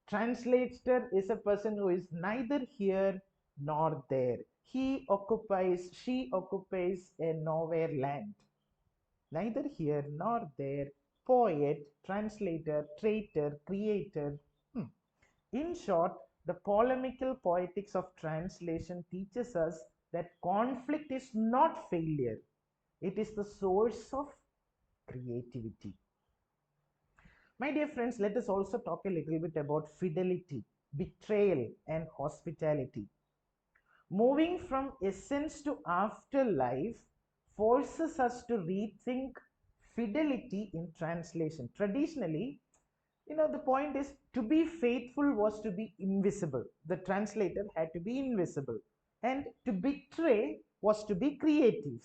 translator is a person who is neither here nor there. She occupies a nowhere land. Neither here nor there. Poet, translator, traitor, creator. Hmm. In short, the polemical poetics of translation teaches us that conflict is not failure, it is the source of creativity. My dear friends, let us also talk a little bit about fidelity, betrayal, and hospitality. Moving from essence to afterlife forces us to rethink fidelity in translation. Traditionally, you know, the point is to be faithful was to be invisible. The translator had to be invisible. And to betray was to be creative.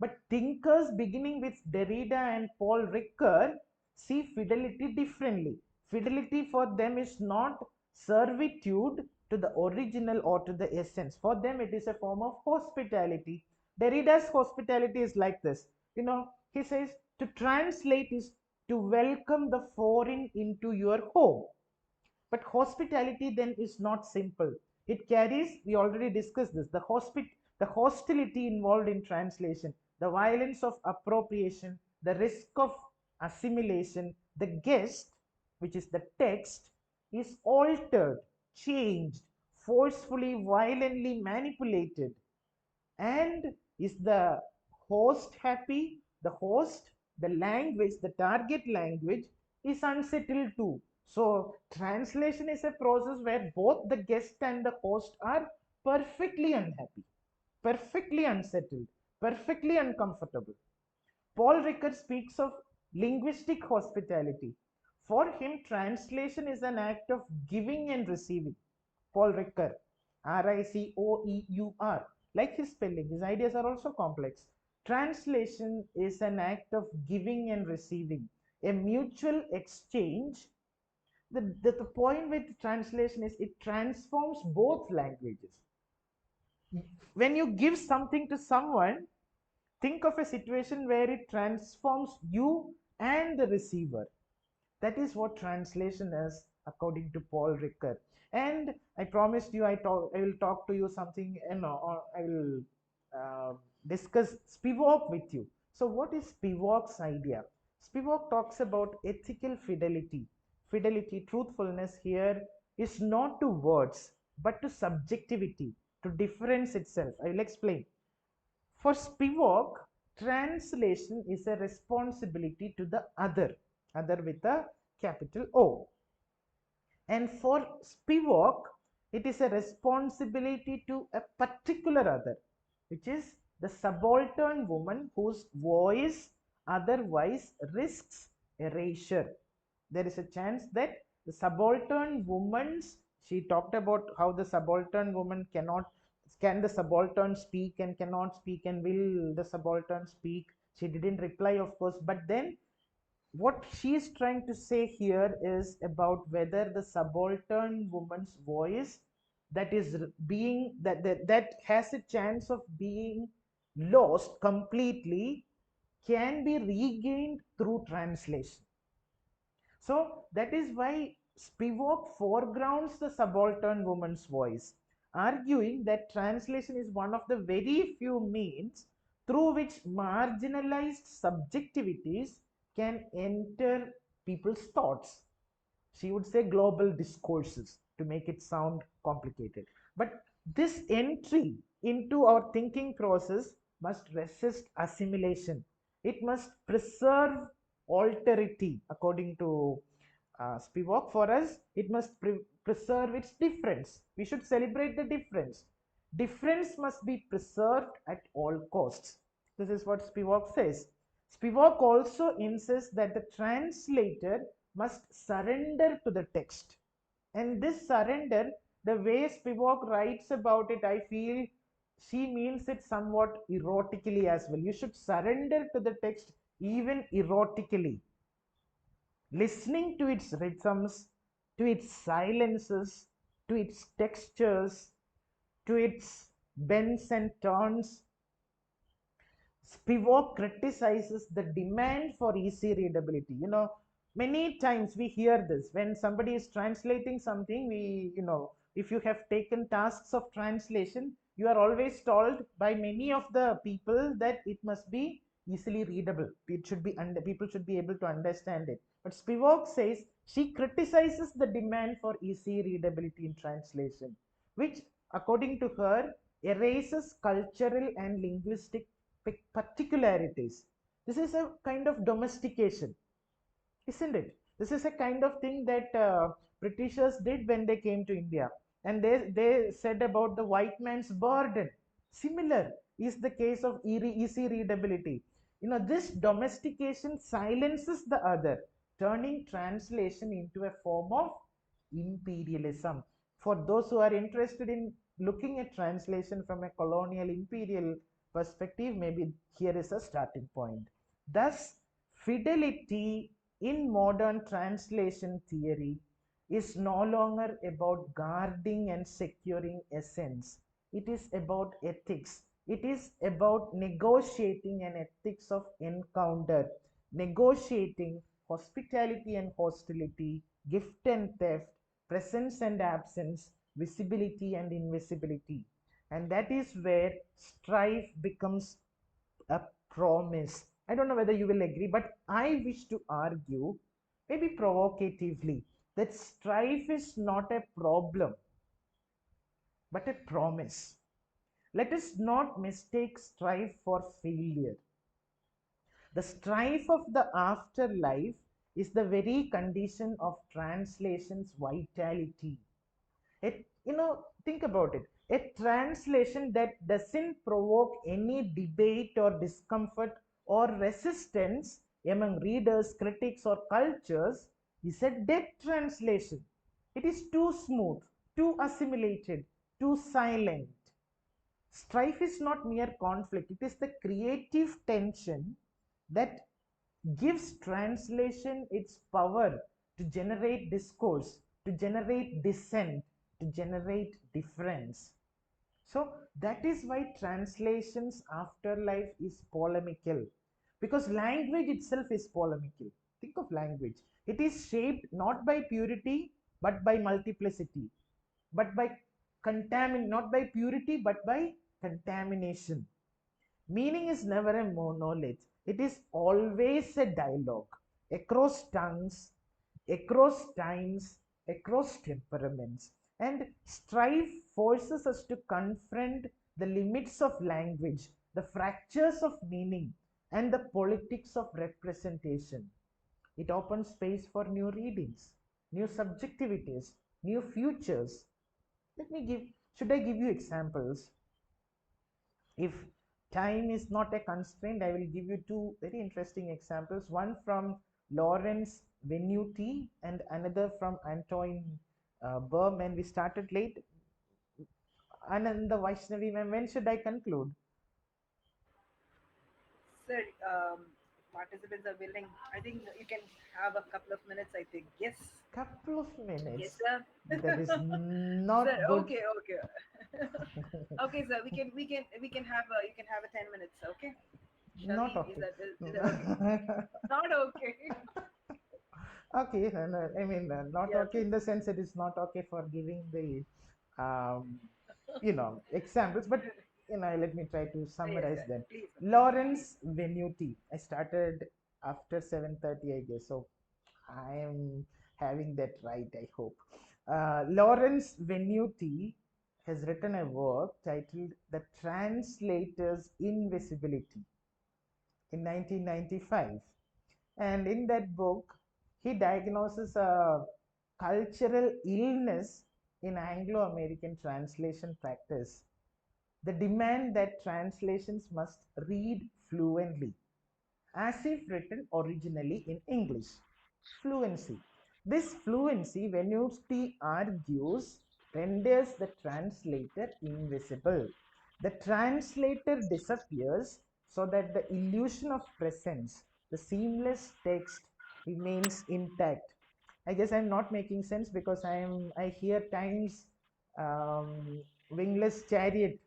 But thinkers beginning with Derrida and Paul Ricoeur see fidelity differently. Fidelity for them is not servitude to the original or to the essence. For them, it is a form of hospitality. Derrida's hospitality is like this. You know, he says to translate is to welcome the foreign into your home. But hospitality then is not simple. It carries, we already discussed this, the hostility involved in translation, the violence of appropriation, the risk of assimilation. The guest, which is the text, is altered, changed, forcefully, violently manipulated. And is the host happy? The host, the language, the target language is unsettled too. So translation is a process where both the guest and the host are perfectly unhappy, perfectly unsettled, perfectly uncomfortable. Paul Ricoeur speaks of linguistic hospitality. For him, translation is an act of giving and receiving. Paul Ricoeur, Ricoeur. Like his spelling, his ideas are also complex. Translation is an act of giving and receiving, a mutual exchange. The point with translation is it transforms both languages. When you give something to someone, think of a situation where it transforms you and the receiver. That is what translation is, according to Paul Ricoeur. And I promised you I will talk to you something, or I will uh, discuss Spivak with you. So what is Spivak's idea? Spivak talks about ethical fidelity. Fidelity, truthfulness here is not to words, but to subjectivity, to difference itself. I will explain. For Spivak, translation is a responsibility to the other with a capital O. And for Spivak, it is a responsibility to a particular other, which is the subaltern woman whose voice otherwise risks erasure. There is a chance that the subaltern woman's, she talked about how the subaltern woman cannot, can the subaltern speak and cannot speak, and will the subaltern speak? She didn't reply, of course, but then what she is trying to say here is about whether the subaltern woman's voice that is being that has a chance of being lost completely can be regained through translation. So that is why Spivak foregrounds the subaltern woman's voice, arguing that translation is one of the very few means through which marginalized subjectivities can enter people's thoughts. She would say global discourses to make it sound complicated. But this entry into our thinking process must resist assimilation. It must preserve alterity, according to Spivak. For us, it must preserve its difference. We should celebrate the difference. Difference must be preserved at all costs. This is what Spivak says. Spivak also insists that the translator must surrender to the text. And this surrender, the way Spivak writes about it, I feel she means it somewhat erotically as well. You should surrender to the text even erotically, listening to its rhythms, to its silences, to its textures, to its bends and turns. Spivak criticizes the demand for easy readability. Many times we hear this when somebody is translating something. If you have taken tasks of translation, you are always told by many of the people that it must be easily readable. It should be under, people should be able to understand it. But Spivak says she criticizes the demand for easy readability in translation, which, according to her, erases cultural and linguistic particularities. This is a kind of domestication, isn't it? This is a kind of thing that Britishers did when they came to India, and they said about the white man's burden. Similar is the case of easy readability. This domestication silences the other, turning translation into a form of imperialism. For those who are interested in looking at translation from a colonial imperial perspective, maybe here is a starting point. Thus, fidelity in modern translation theory is no longer about guarding and securing essence. It is about ethics. It is about negotiating an ethics of encounter, negotiating hospitality and hostility, gift and theft, presence and absence, visibility and invisibility. And that is where strife becomes a promise. I don't know whether you will agree, but I wish to argue, maybe provocatively, that strife is not a problem, but a promise. Let us not mistake strife for failure. The strife of the afterlife is the very condition of translation's vitality. Think about it. A translation that doesn't provoke any debate or discomfort or resistance among readers, critics, or cultures is a dead translation. It is too smooth, too assimilated, too silent. Strife is not mere conflict, it is the creative tension that gives translation its power to generate discourse, to generate dissent, to generate difference. So that is why translations afterlife is polemical, because language itself is polemical. Think of language. It is shaped not by purity but by multiplicity, but by not by purity but by contamination. Meaning is never a monolith, it is always a dialogue across tongues, across times, across temperaments. And strife forces us to confront the limits of language, the fractures of meaning, and the politics of representation. It opens space for new readings, new subjectivities, new futures. Let me give, should I give you examples? If time is not a constraint, I will give you two very interesting examples. One from Lawrence Venuti and another from Antoine Berman. We started late. Ananda Vaishnavi, ma'am, when should I conclude? Sir, if participants are willing, I think you can have a couple of minutes. I think yes, Couple of yes, minutes. sir. That is Sir, not good. okay, okay, okay, sir. We can have a you can have a 10 minutes. Okay, shall Not we? Is okay. that okay? Not okay. Okay, no, I mean, not Yeah, okay please. in the sense it is not okay for giving the, examples, but, let me try to Yes, summarize sir. them. Please, sir, please, sir, please. Lawrence Venuti. I started after 7:30, I guess, so I am having that right, I hope. Lawrence Venuti has written a work titled The Translator's Invisibility in 1995. And in that book, he diagnoses a cultural illness in Anglo American translation practice, the demand that translations must read fluently, as if written originally in English. Fluency. This fluency, Venuti argues, renders the translator invisible. The translator disappears so that the illusion of presence, the seamless text, remains intact. I guess I'm not making sense because I hear times wingless chariot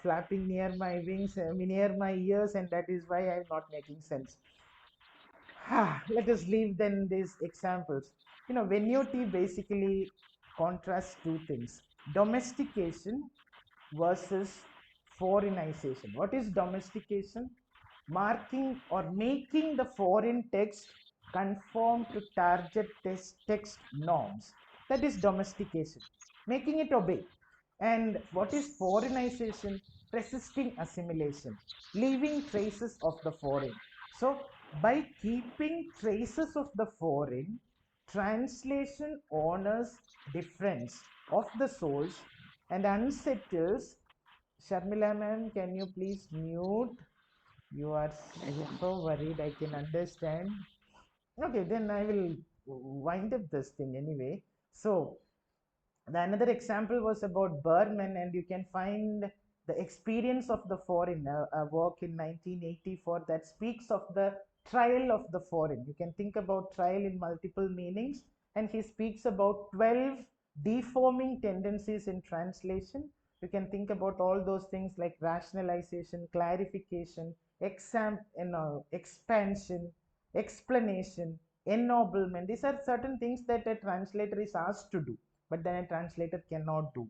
flapping near my wings, near my ears, and that is why I'm not making sense. Let us leave then these examples. Venuti basically contrasts two things: domestication versus foreignization. What is domestication? Marking or making the foreign text conform to target text norms. That is domestication, making it obey. And what is foreignization? Resisting assimilation, leaving traces of the foreign. So, by keeping traces of the foreign, translation honors difference of the source and unsettles. Sharmila ma'am, can you please mute? You are so worried, I can understand. Okay, then I will wind up this thing anyway. So, the another example was about Berman, and you can find the experience of the foreign, a work in 1984 that speaks of the trial of the foreign. You can think about trial in multiple meanings, and he speaks about 12 deforming tendencies in translation. You can think about all those things like rationalization, clarification, expansion, explanation, ennoblement. These are certain things that a translator is asked to do, but then a translator cannot do,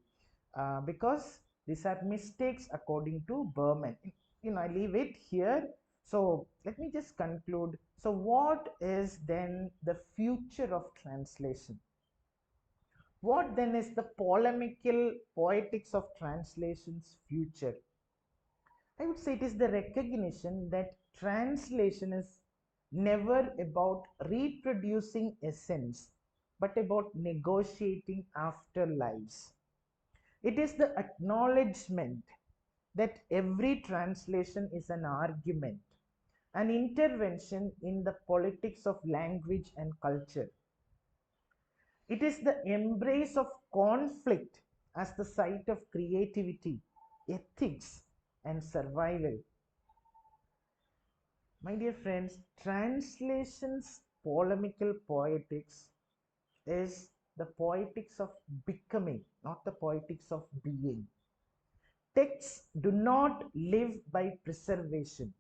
because these are mistakes according to Berman. I leave it here. So let me just conclude. So what is then the future of translation? What then is the polemical poetics of translation's future? I would say it is the recognition that translation is never about reproducing essence, but about negotiating afterlives. It is the acknowledgement that every translation is an argument, an intervention in the politics of language and culture. It is the embrace of conflict as the site of creativity, ethics, and survival. My dear friends, translations polemical poetics is the poetics of becoming, not the poetics of being. Texts do not live by preservation.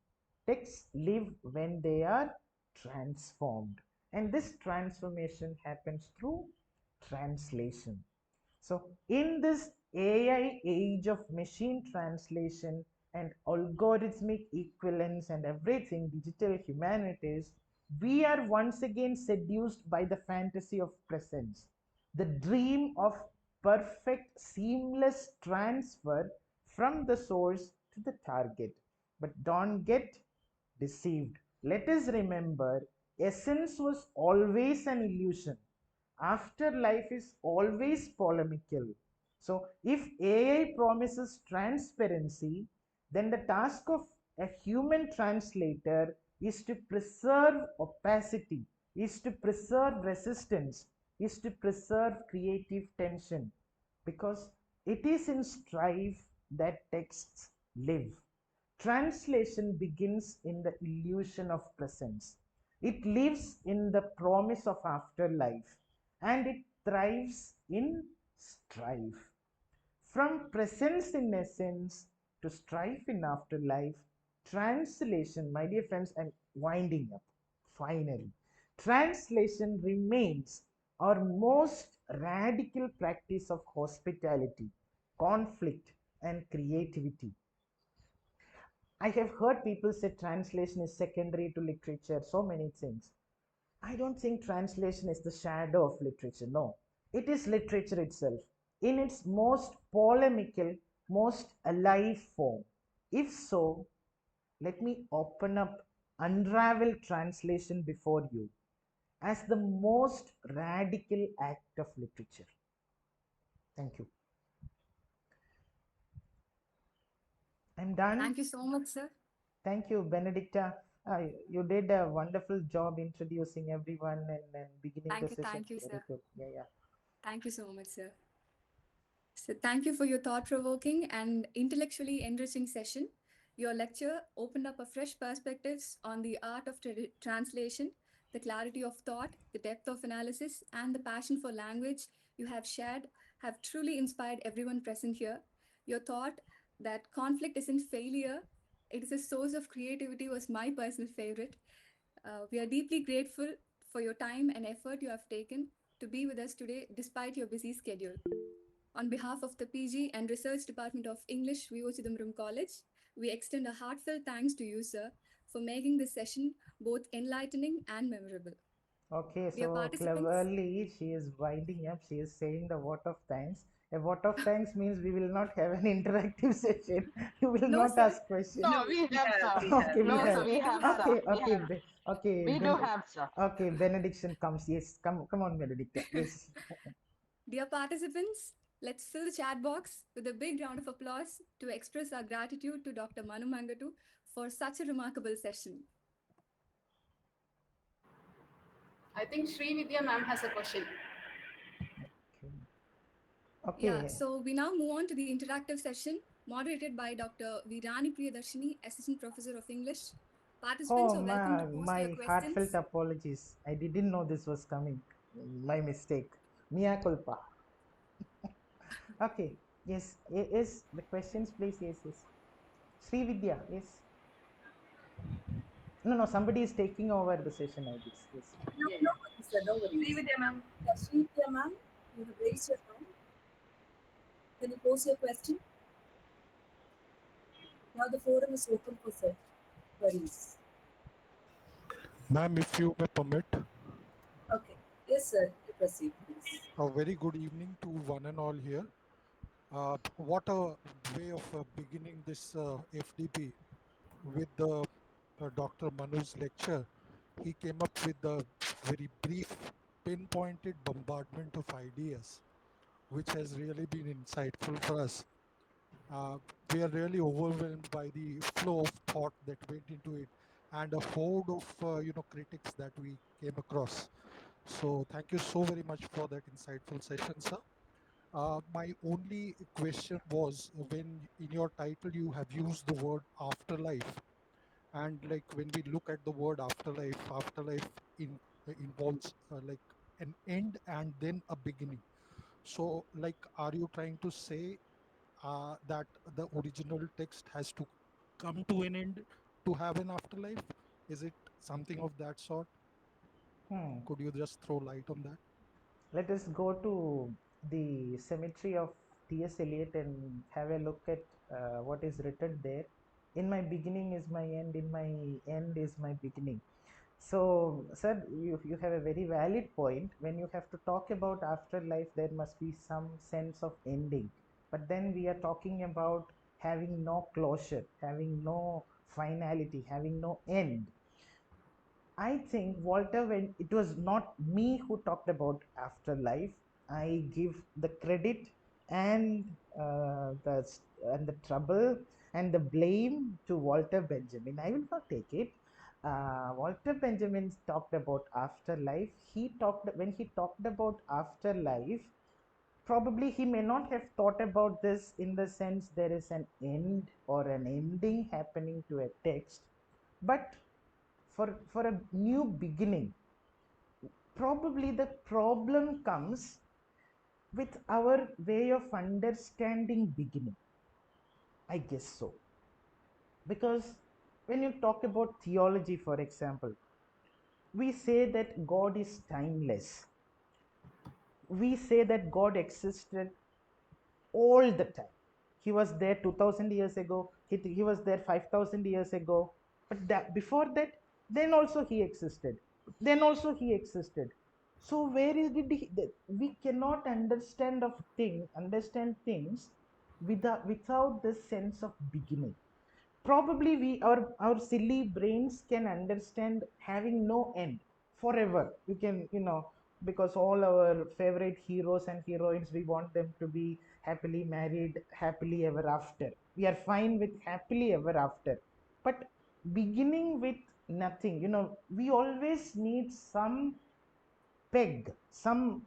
Texts live when they are transformed. And this transformation happens through translation. So, in this AI age of machine translation and algorithmic equivalence and everything, digital humanities, we are once again seduced by the fantasy of presence, the dream of perfect, seamless transfer from the source to the target. But don't get deceived. Let us remember, essence was always an illusion. Afterlife is always polemical. So, if AI promises transparency, then the task of a human translator is to preserve opacity, is to preserve resistance, is to preserve creative tension, because it is in strife that texts live. Translation begins in the illusion of presence. It lives in the promise of afterlife, and it thrives in strife. From presence in essence to strife in afterlife, translation, my dear friends, I'm winding up finally. Translation remains our most radical practice of hospitality, conflict, and creativity. I have heard people say translation is secondary to literature, so many things. I don't think translation is the shadow of literature. No, it is literature itself in its most polemical, most alive form. If so, let me open up unravel translation before you as the most radical act of literature. Thank you. I'm done. Thank you so much, sir. Thank you, Benedicta. You did a wonderful job introducing everyone and beginning the session. Thank you, Very sir. good. Yeah, yeah. Thank you so much, sir. So, thank you for your thought provoking and intellectually enriching session. Your lecture opened up a fresh perspectives on the art of translation, the clarity of thought, the depth of analysis, and the passion for language you have shared have truly inspired everyone present here. Your thought that conflict isn't failure, it is a source of creativity was my personal favorite. We are deeply grateful for your time and effort you have taken to be with us today despite your busy schedule. On behalf of the PG and Research Department of English, VO Chidambaram College, we extend a heartfelt thanks to you, sir, for making this session both enlightening and memorable. Okay, Dear so participants, cleverly she is winding up. She is saying the vote of thanks. A vote of thanks means we will not have an interactive session. You will no, not sir, ask questions. No, No, we we have, have, sir. we have, Okay, we we No, have. sir, have. we we do have, have. sir. Okay, We okay, have. okay. We do have, sir. Okay, benediction comes. Yes, come on, Benedicta. Yes. Dear participants, let's fill the chat box with a big round of applause to express our gratitude to Dr. Manu Mangattu for such a remarkable session. I think Sri Vidya ma'am has a question. Okay. Yeah, Okay. so we now move on to the interactive session moderated by Dr. Virani Priyadarshini, Assistant Professor of English. Participants Oh, are welcome to post their my heartfelt questions. apologies. I didn't know this was coming. My mistake. Mea culpa. Okay. Yes. Yes. The questions, please. Yes. Yes. Sri Vidya. Yes. No. No. Somebody is taking over the session. I guess. Yes. No, Yeah, no yeah. worries, sir, no Sri worries. Vidya ma'am. Srividya ma'am, you have raised your hand. Can you pose your question? Now the forum is open for queries. Ma'am, if you may permit, Okay. Yes, sir. You proceed, please. a very good evening to one and all here. What a way of beginning this FDP with the Dr. Manu's lecture. He came up with a very brief, pinpointed bombardment of ideas, which has really been insightful for us. We are really overwhelmed by the flow of thought that went into it and a horde of critics that we came across. So thank you so very much for that insightful session, sir. My only question was when in your title you have used the word afterlife, and like when we look at the word afterlife, afterlife involves like an end and then a beginning. So, like, are you trying to say that the original text has to come to an end to have an afterlife? Is it something of that sort? Hmm. Could you just throw light on that? Let us go to the cemetery of T.S. Eliot and have a look at what is written there. In my beginning is my end, in my end is my beginning. So, sir, you have a very valid point. When you have to talk about afterlife, there must be some sense of ending. But then we are talking about having no closure, having no finality, having no end. I think, Walter, when it was not me who talked about afterlife, I give the credit and the trouble and the blame to Walter Benjamin. I will not take it. Walter Benjamin talked about afterlife. When he talked about afterlife. Probably he may not have thought about this in the sense there is an end or an ending happening to a text, but for a new beginning. Probably the problem comes with our way of understanding beginning. I guess so. Because when you talk about theology, for example, we say that God is timeless. We say that God existed all the time. He was there 2000 years ago, he was there 5000 years ago, but before that, then also he existed. Then also he existed. So where is we cannot understand things without this sense of beginning. Probably our silly brains can understand having no end forever. You can, because all our favorite heroes and heroines, we want them to be happily married, happily ever after. We are fine with happily ever after. But beginning with nothing, we always need some peg, some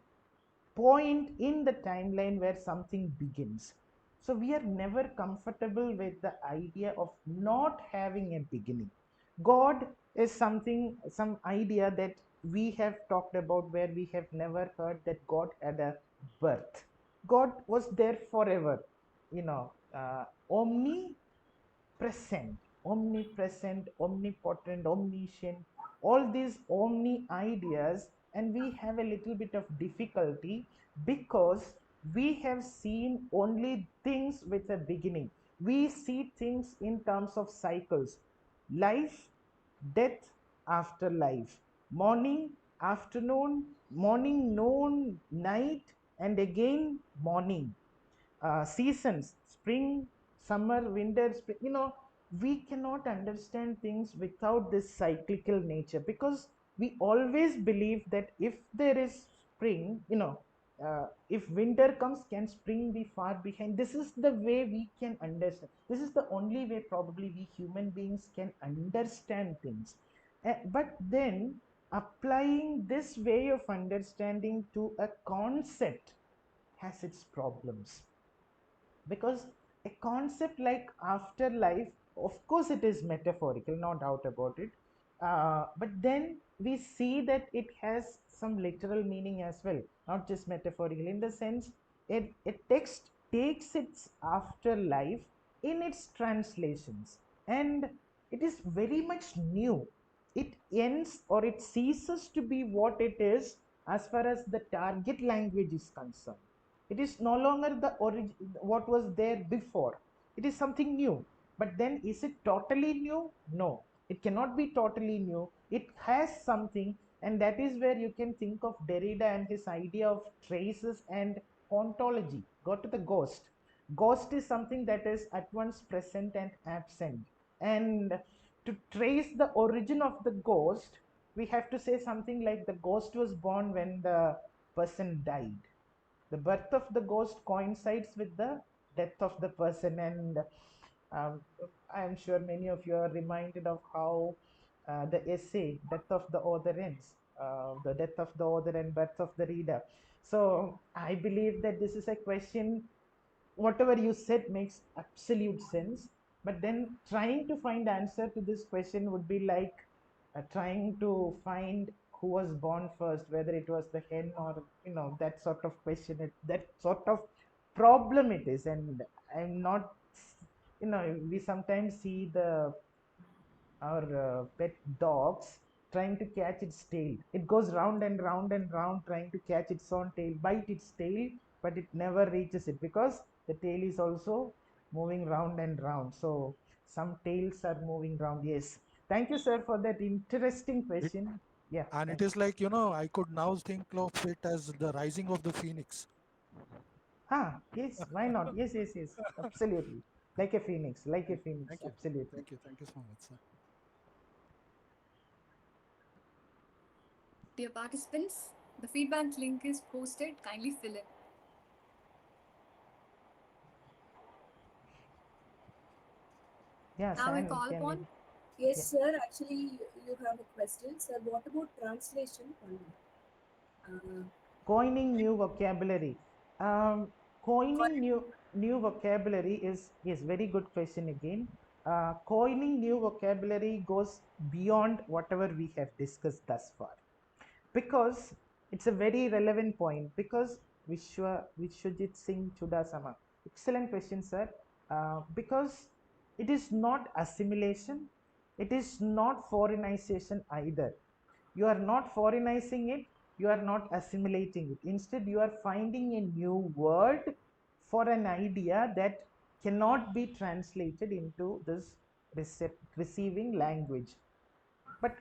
point in the timeline where something begins. So we are never comfortable with the idea of not having a beginning. God is some idea that we have talked about, where we have never heard that God had a birth. God was there forever, omnipresent, omnipotent, omniscient, all these omni ideas. And we have a little bit of difficulty because we have seen only things with a beginning. We see things in terms of cycles: life, death, afterlife, morning, afternoon, morning, noon, night, and again morning. Seasons: spring, summer, winter, spring. We cannot understand things without this cyclical nature, because we always believe that if there is spring, if winter comes, can spring be far behind? This is the way we can understand. This is the only way probably we human beings can understand things. But then applying this way of understanding to a concept has its problems. Because a concept like afterlife, of course it is metaphorical, no doubt about it. But then we see that it has some literal meaning as well, not just metaphorical, in the sense a text takes its afterlife in its translations, and it is very much new. It ends, or it ceases to be what it is as far as the target language is concerned. It is no longer the origin what was there before. It is something new. But then, is it totally new? No, it cannot be totally new. It has something. And that is where you can think of Derrida and his idea of traces and ontology. Go to the ghost is something that is at once present and absent. And to trace the origin of the ghost, we have to say something like the ghost was born when the person died. The birth of the ghost coincides with the death of the person. And um, I am sure many of you are reminded of how the essay Death of the Author ends, the death of the author and birth of the reader. So I believe that this is a question, whatever you said makes absolute sense, but then trying to find answer to this question would be like trying to find who was born first, whether it was the hen or that sort of question, that sort of problem it is. And I'm not, we sometimes see the our pet dogs trying to catch its tail. It goes round and round and round trying to catch its own tail, bite its tail, but it never reaches it because the tail is also moving round and round. So some tails are moving round. Yes. Thank you, sir, for that interesting It, question. Yeah. and it Thank you. is like, I could now think of it as the rising of the phoenix. Yes. Why not? Yes, yes, yes. Absolutely. Like a phoenix, like a Thank, phoenix. thank you. Absolutely. Thank you so much, sir. Dear participants, the feedback link is posted. Kindly fill it. Yeah, Now I Sam, you call can. upon Yes, Yeah. sir. Actually, you have a question, sir. What about translation? Coining new vocabulary. Coining Correct. new vocabulary is very good question again. Coining new vocabulary goes beyond whatever we have discussed thus far, because it's a very relevant point. Because Vishwajit Singh Chudasama, excellent question, sir. Because it is not assimilation, it is not foreignization either. You are not foreignizing it, you are not assimilating it. Instead, you are finding a new word for an idea that cannot be translated into this receiving language. But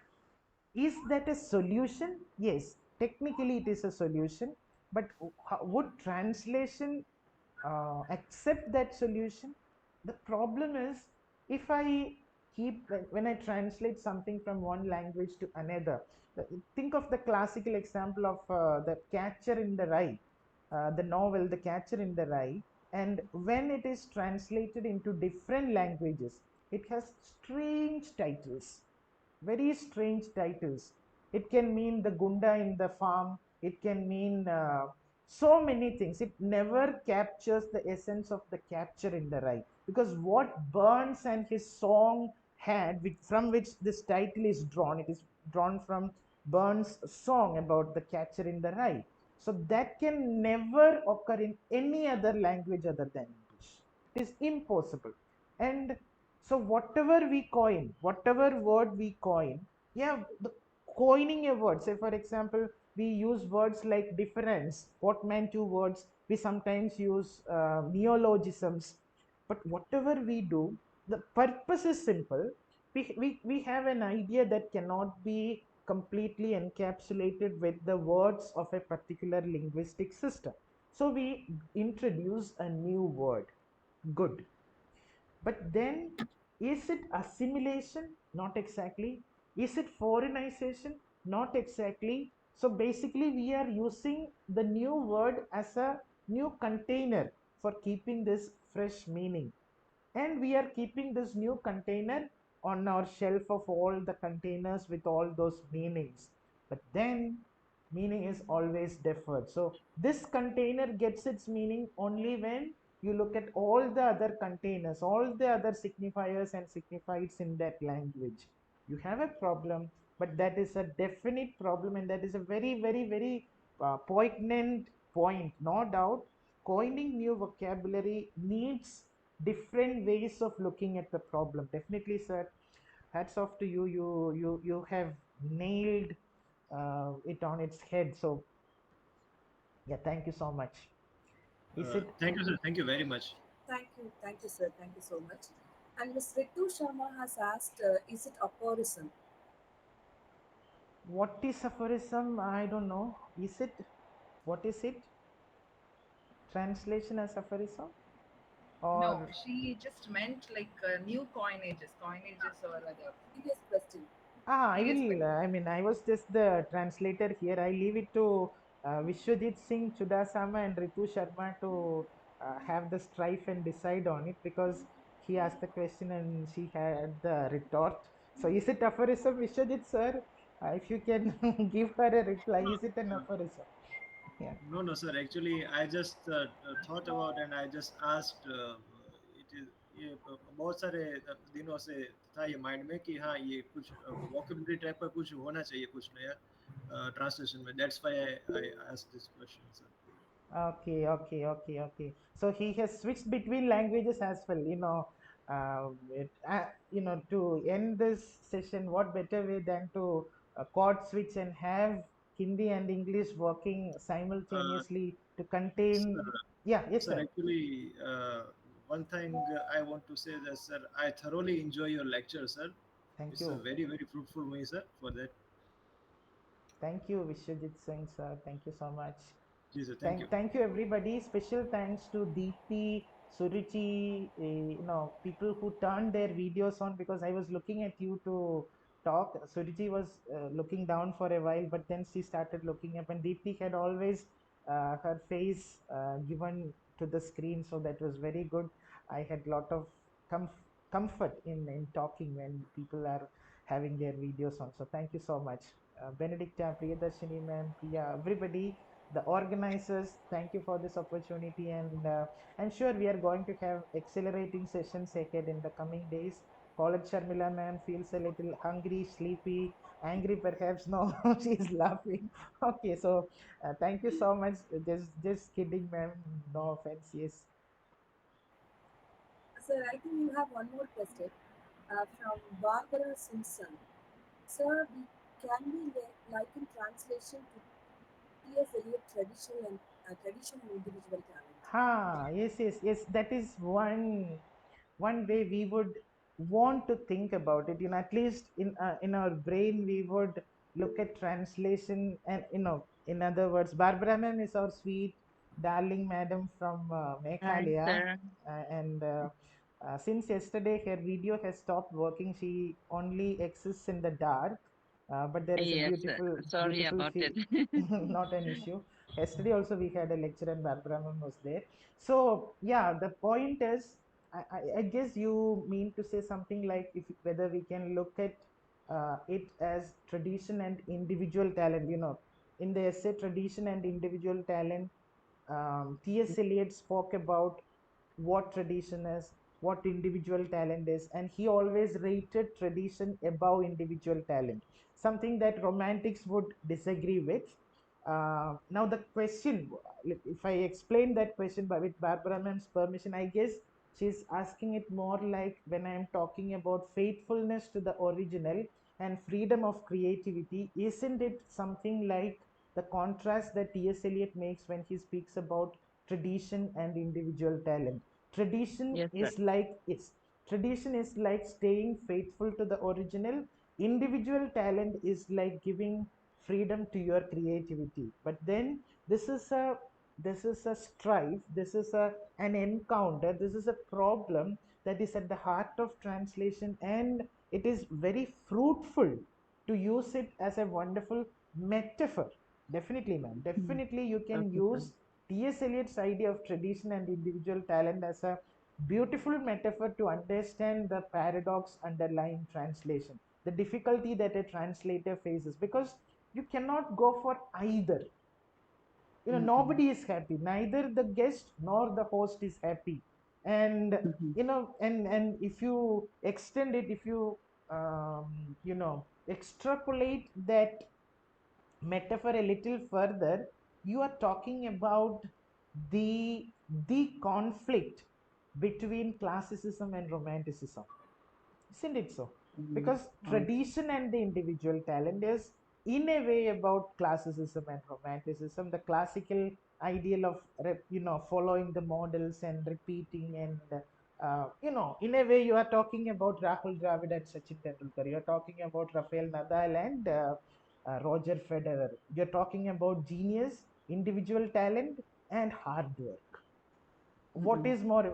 is that a solution? Yes, technically it is a solution, but would translation accept that solution? The problem is, if I keep, when I translate something from one language to another, think of the classical example of the Catcher in the Rye, the novel The Catcher in the Rye. And when it is translated into different languages, it has strange titles, very strange titles. It can mean the Gunda in the farm, it can mean so many things. It never captures the essence of the Catcher in the Rye. Because what Burns and his song had, from which this title is drawn, it is drawn from Burns' song about the Catcher in the Rye. So that can never occur in any other language other than English. It is impossible. And so whatever we coin, whatever word we coin, yeah, coining a word, say for example, we use words like difference, portmanteau words, we sometimes use neologisms. But whatever we do, the purpose is simple. We have an idea that cannot be completely encapsulated with the words of a particular linguistic system. So we introduce a new word, good. But then, is it assimilation? Not exactly. Is it foreignization? Not exactly. So basically, we are using the new word as a new container for keeping this fresh meaning. And we are keeping this new container on our shelf of all the containers with all those meanings. But then, meaning is always deferred. So this container gets its meaning only when you look at all the other containers, all the other signifiers and signifieds in that language. You have a problem, but that is a definite problem, and that is a very, very, very poignant point, no doubt. Coining new vocabulary needs different ways of looking at the problem. Definitely, sir. Hats off to you. You have nailed it on its head. So yeah, thank you so much. Is it? Thank you, sir. Thank you very much. Thank you, sir. Thank you so much. And Ms. Ritu Sharma has asked, is it aphorism? What is aphorism? I don't know. Is it? What is it? Translation as aphorism? No, Or she just meant like new coinages or other Previous question. I previous will. question. I mean, I was just the translator here. I leave it to Vishwajit Singh Chudasama and Ritu Sharma to have the strife and decide on it, because he asked the question and she had the retort. So, is it aphorism, Vishwajit sir? If you can give her a reply, is it an aphorism? Yeah. No, sir. Actually, I just thought about and I just asked. It is ये बहुत सारे दिनों से था ये mind में कि हाँ ये कुछ वोकेबलरी टाइप का कुछ होना चाहिए कुछ नया ट्रांसलेशन में. That's why I asked this question, sir. Okay. So he has switched between languages as well. To end this session, what better way than to chord switch and have Hindi and English working Uh, simultaneously to contain. Sir, Yeah, yes, sir, sir. actually, one thing I want to say that, sir, I thoroughly enjoy your lecture, sir. Thank It's a you. very, very fruitful way, sir, for that. Thank you, Vishwajit Singh, sir. Thank you so much. Ji, sir, thank you. Thank you, everybody. Special thanks to Deepthi, Suruchi, people who turned their videos on, because I was looking at you to talk. Suruchi was looking down for a while, but then she started looking up, and Deepthi had always her face given to the screen, so that was very good. I had lot of comfort in talking when people are having their videos on. So thank you so much. Benedicta, Priyadarshini ma'am, Priya, everybody, the organizers, thank you for this opportunity, and I'm sure we are going to have accelerating sessions ahead in the coming days. College Sharmila ma'am feels a little hungry, sleepy, angry perhaps. No, she's laughing. Okay, so thank you so much. Just kidding, ma'am. No offense. Yes. Sir, I think you have one more question from Barbara Simpson. Sir, can we liken translation to T.S. Eliot tradition and individual talent? Yes. That is one way we would want to think about it. At least in our brain, we would look at translation, and in other words, Barbara ma'am is our sweet darling madam from Right, Meghalaya, sir. and since yesterday her video has stopped working. She only exists in the dark, but there is a Yes, sir. beautiful Sorry about it. not an issue. Yesterday also we had a lecture and Barbara ma'am was there. So yeah, the point is, I guess you mean to say something like, if whether we can look at it as tradition and individual talent. In the essay Tradition and Individual Talent, T.S. Eliot spoke about what tradition is, what individual talent is, and he always rated tradition above individual talent, something that romantics would disagree with. Now, the question, if I explain that question with Barbara ma'am's permission, I guess she's asking it more like, when I am talking about faithfulness to the original and freedom of creativity, isn't it something like the contrast that T.S. Eliot makes when he speaks about tradition and individual talent? Tradition Yes, sir. is like it's Tradition is like staying faithful to the original. Individual talent is like giving freedom to your creativity. But then this is a strife, this is an encounter, this is a problem that is at the heart of translation, and it is very fruitful to use it as a wonderful metaphor. Definitely, ma'am. Hmm. Definitely, you can Okay, sir. use T.S. Eliot's idea of tradition and individual talent as a beautiful metaphor to understand the paradox underlying translation, the difficulty that a translator faces, because you cannot go for either. Mm-hmm. Nobody is happy, neither the guest nor the host is happy. And Mm-hmm. if you extend it, if you extrapolate that metaphor a little further, you are talking about the the conflict between classicism and romanticism, isn't it so? Mm-hmm. Because tradition and the individual talent is in a way about classicism and romanticism, the classical ideal of following the models and repeating, and in a way you are talking about Rahul Dravid and Sachin Tendulkar, you are talking about Rafael Nadal and Roger Federer, you're talking about genius, individual talent, and hard work. What Mm-hmm. is more,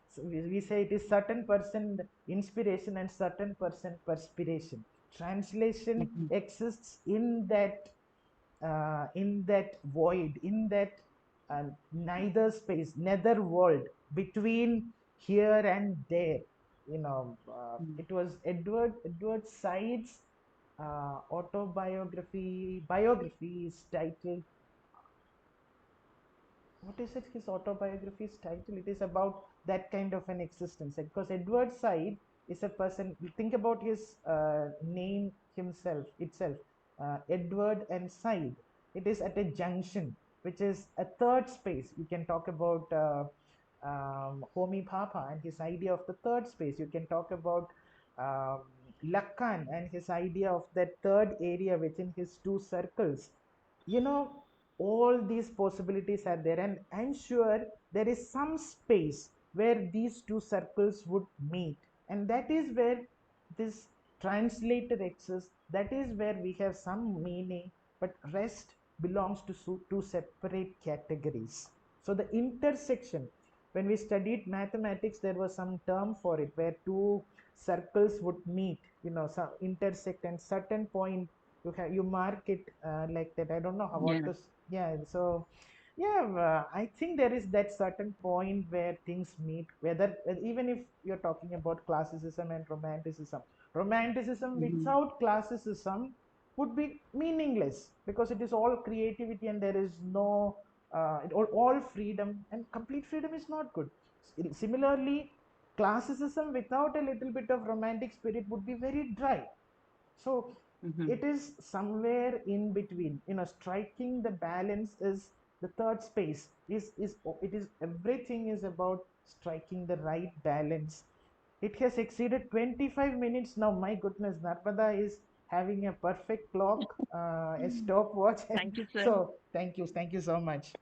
so we say it is certain percent inspiration and certain percent perspiration. Translation Mm-hmm. exists in that void, in that neither space, nether world between here and there. It was Edward Said's autobiography biography is titled what is it, his autobiography's title? It is about that kind of an existence. Because Edward Said is a person, think about his name himself itself, Edward and Said. It is at a junction, which is a third space. You can talk about Homi Bhabha and his idea of the third space. You can talk about um, Lacan and his idea of that third area within his two circles. You know, all these possibilities are there, and I'm sure there is some space where these two circles would meet, and that is where this translator exists. That is where we have some meaning, but rest belongs to two separate categories. So the intersection, when we studied mathematics, there was some term for it where two circles would meet, some intersect, and certain point you mark it like that. I don't know how what Yeah. to yeah. So yeah, I think there is that certain point where things meet, whether even if you're talking about classicism and romanticism Mhm. without classicism would be meaningless, because it is all creativity and there is no all freedom, and complete freedom is not good. Similarly, classicism without a little bit of romantic spirit would be very dry. So Mhm. it is somewhere in between. Striking the balance is the third space. It is everything is about striking the right balance. It has exceeded 25 minutes now. My goodness, Narmada is having a perfect clock, a stopwatch. Thank you, sir. So thank you so much.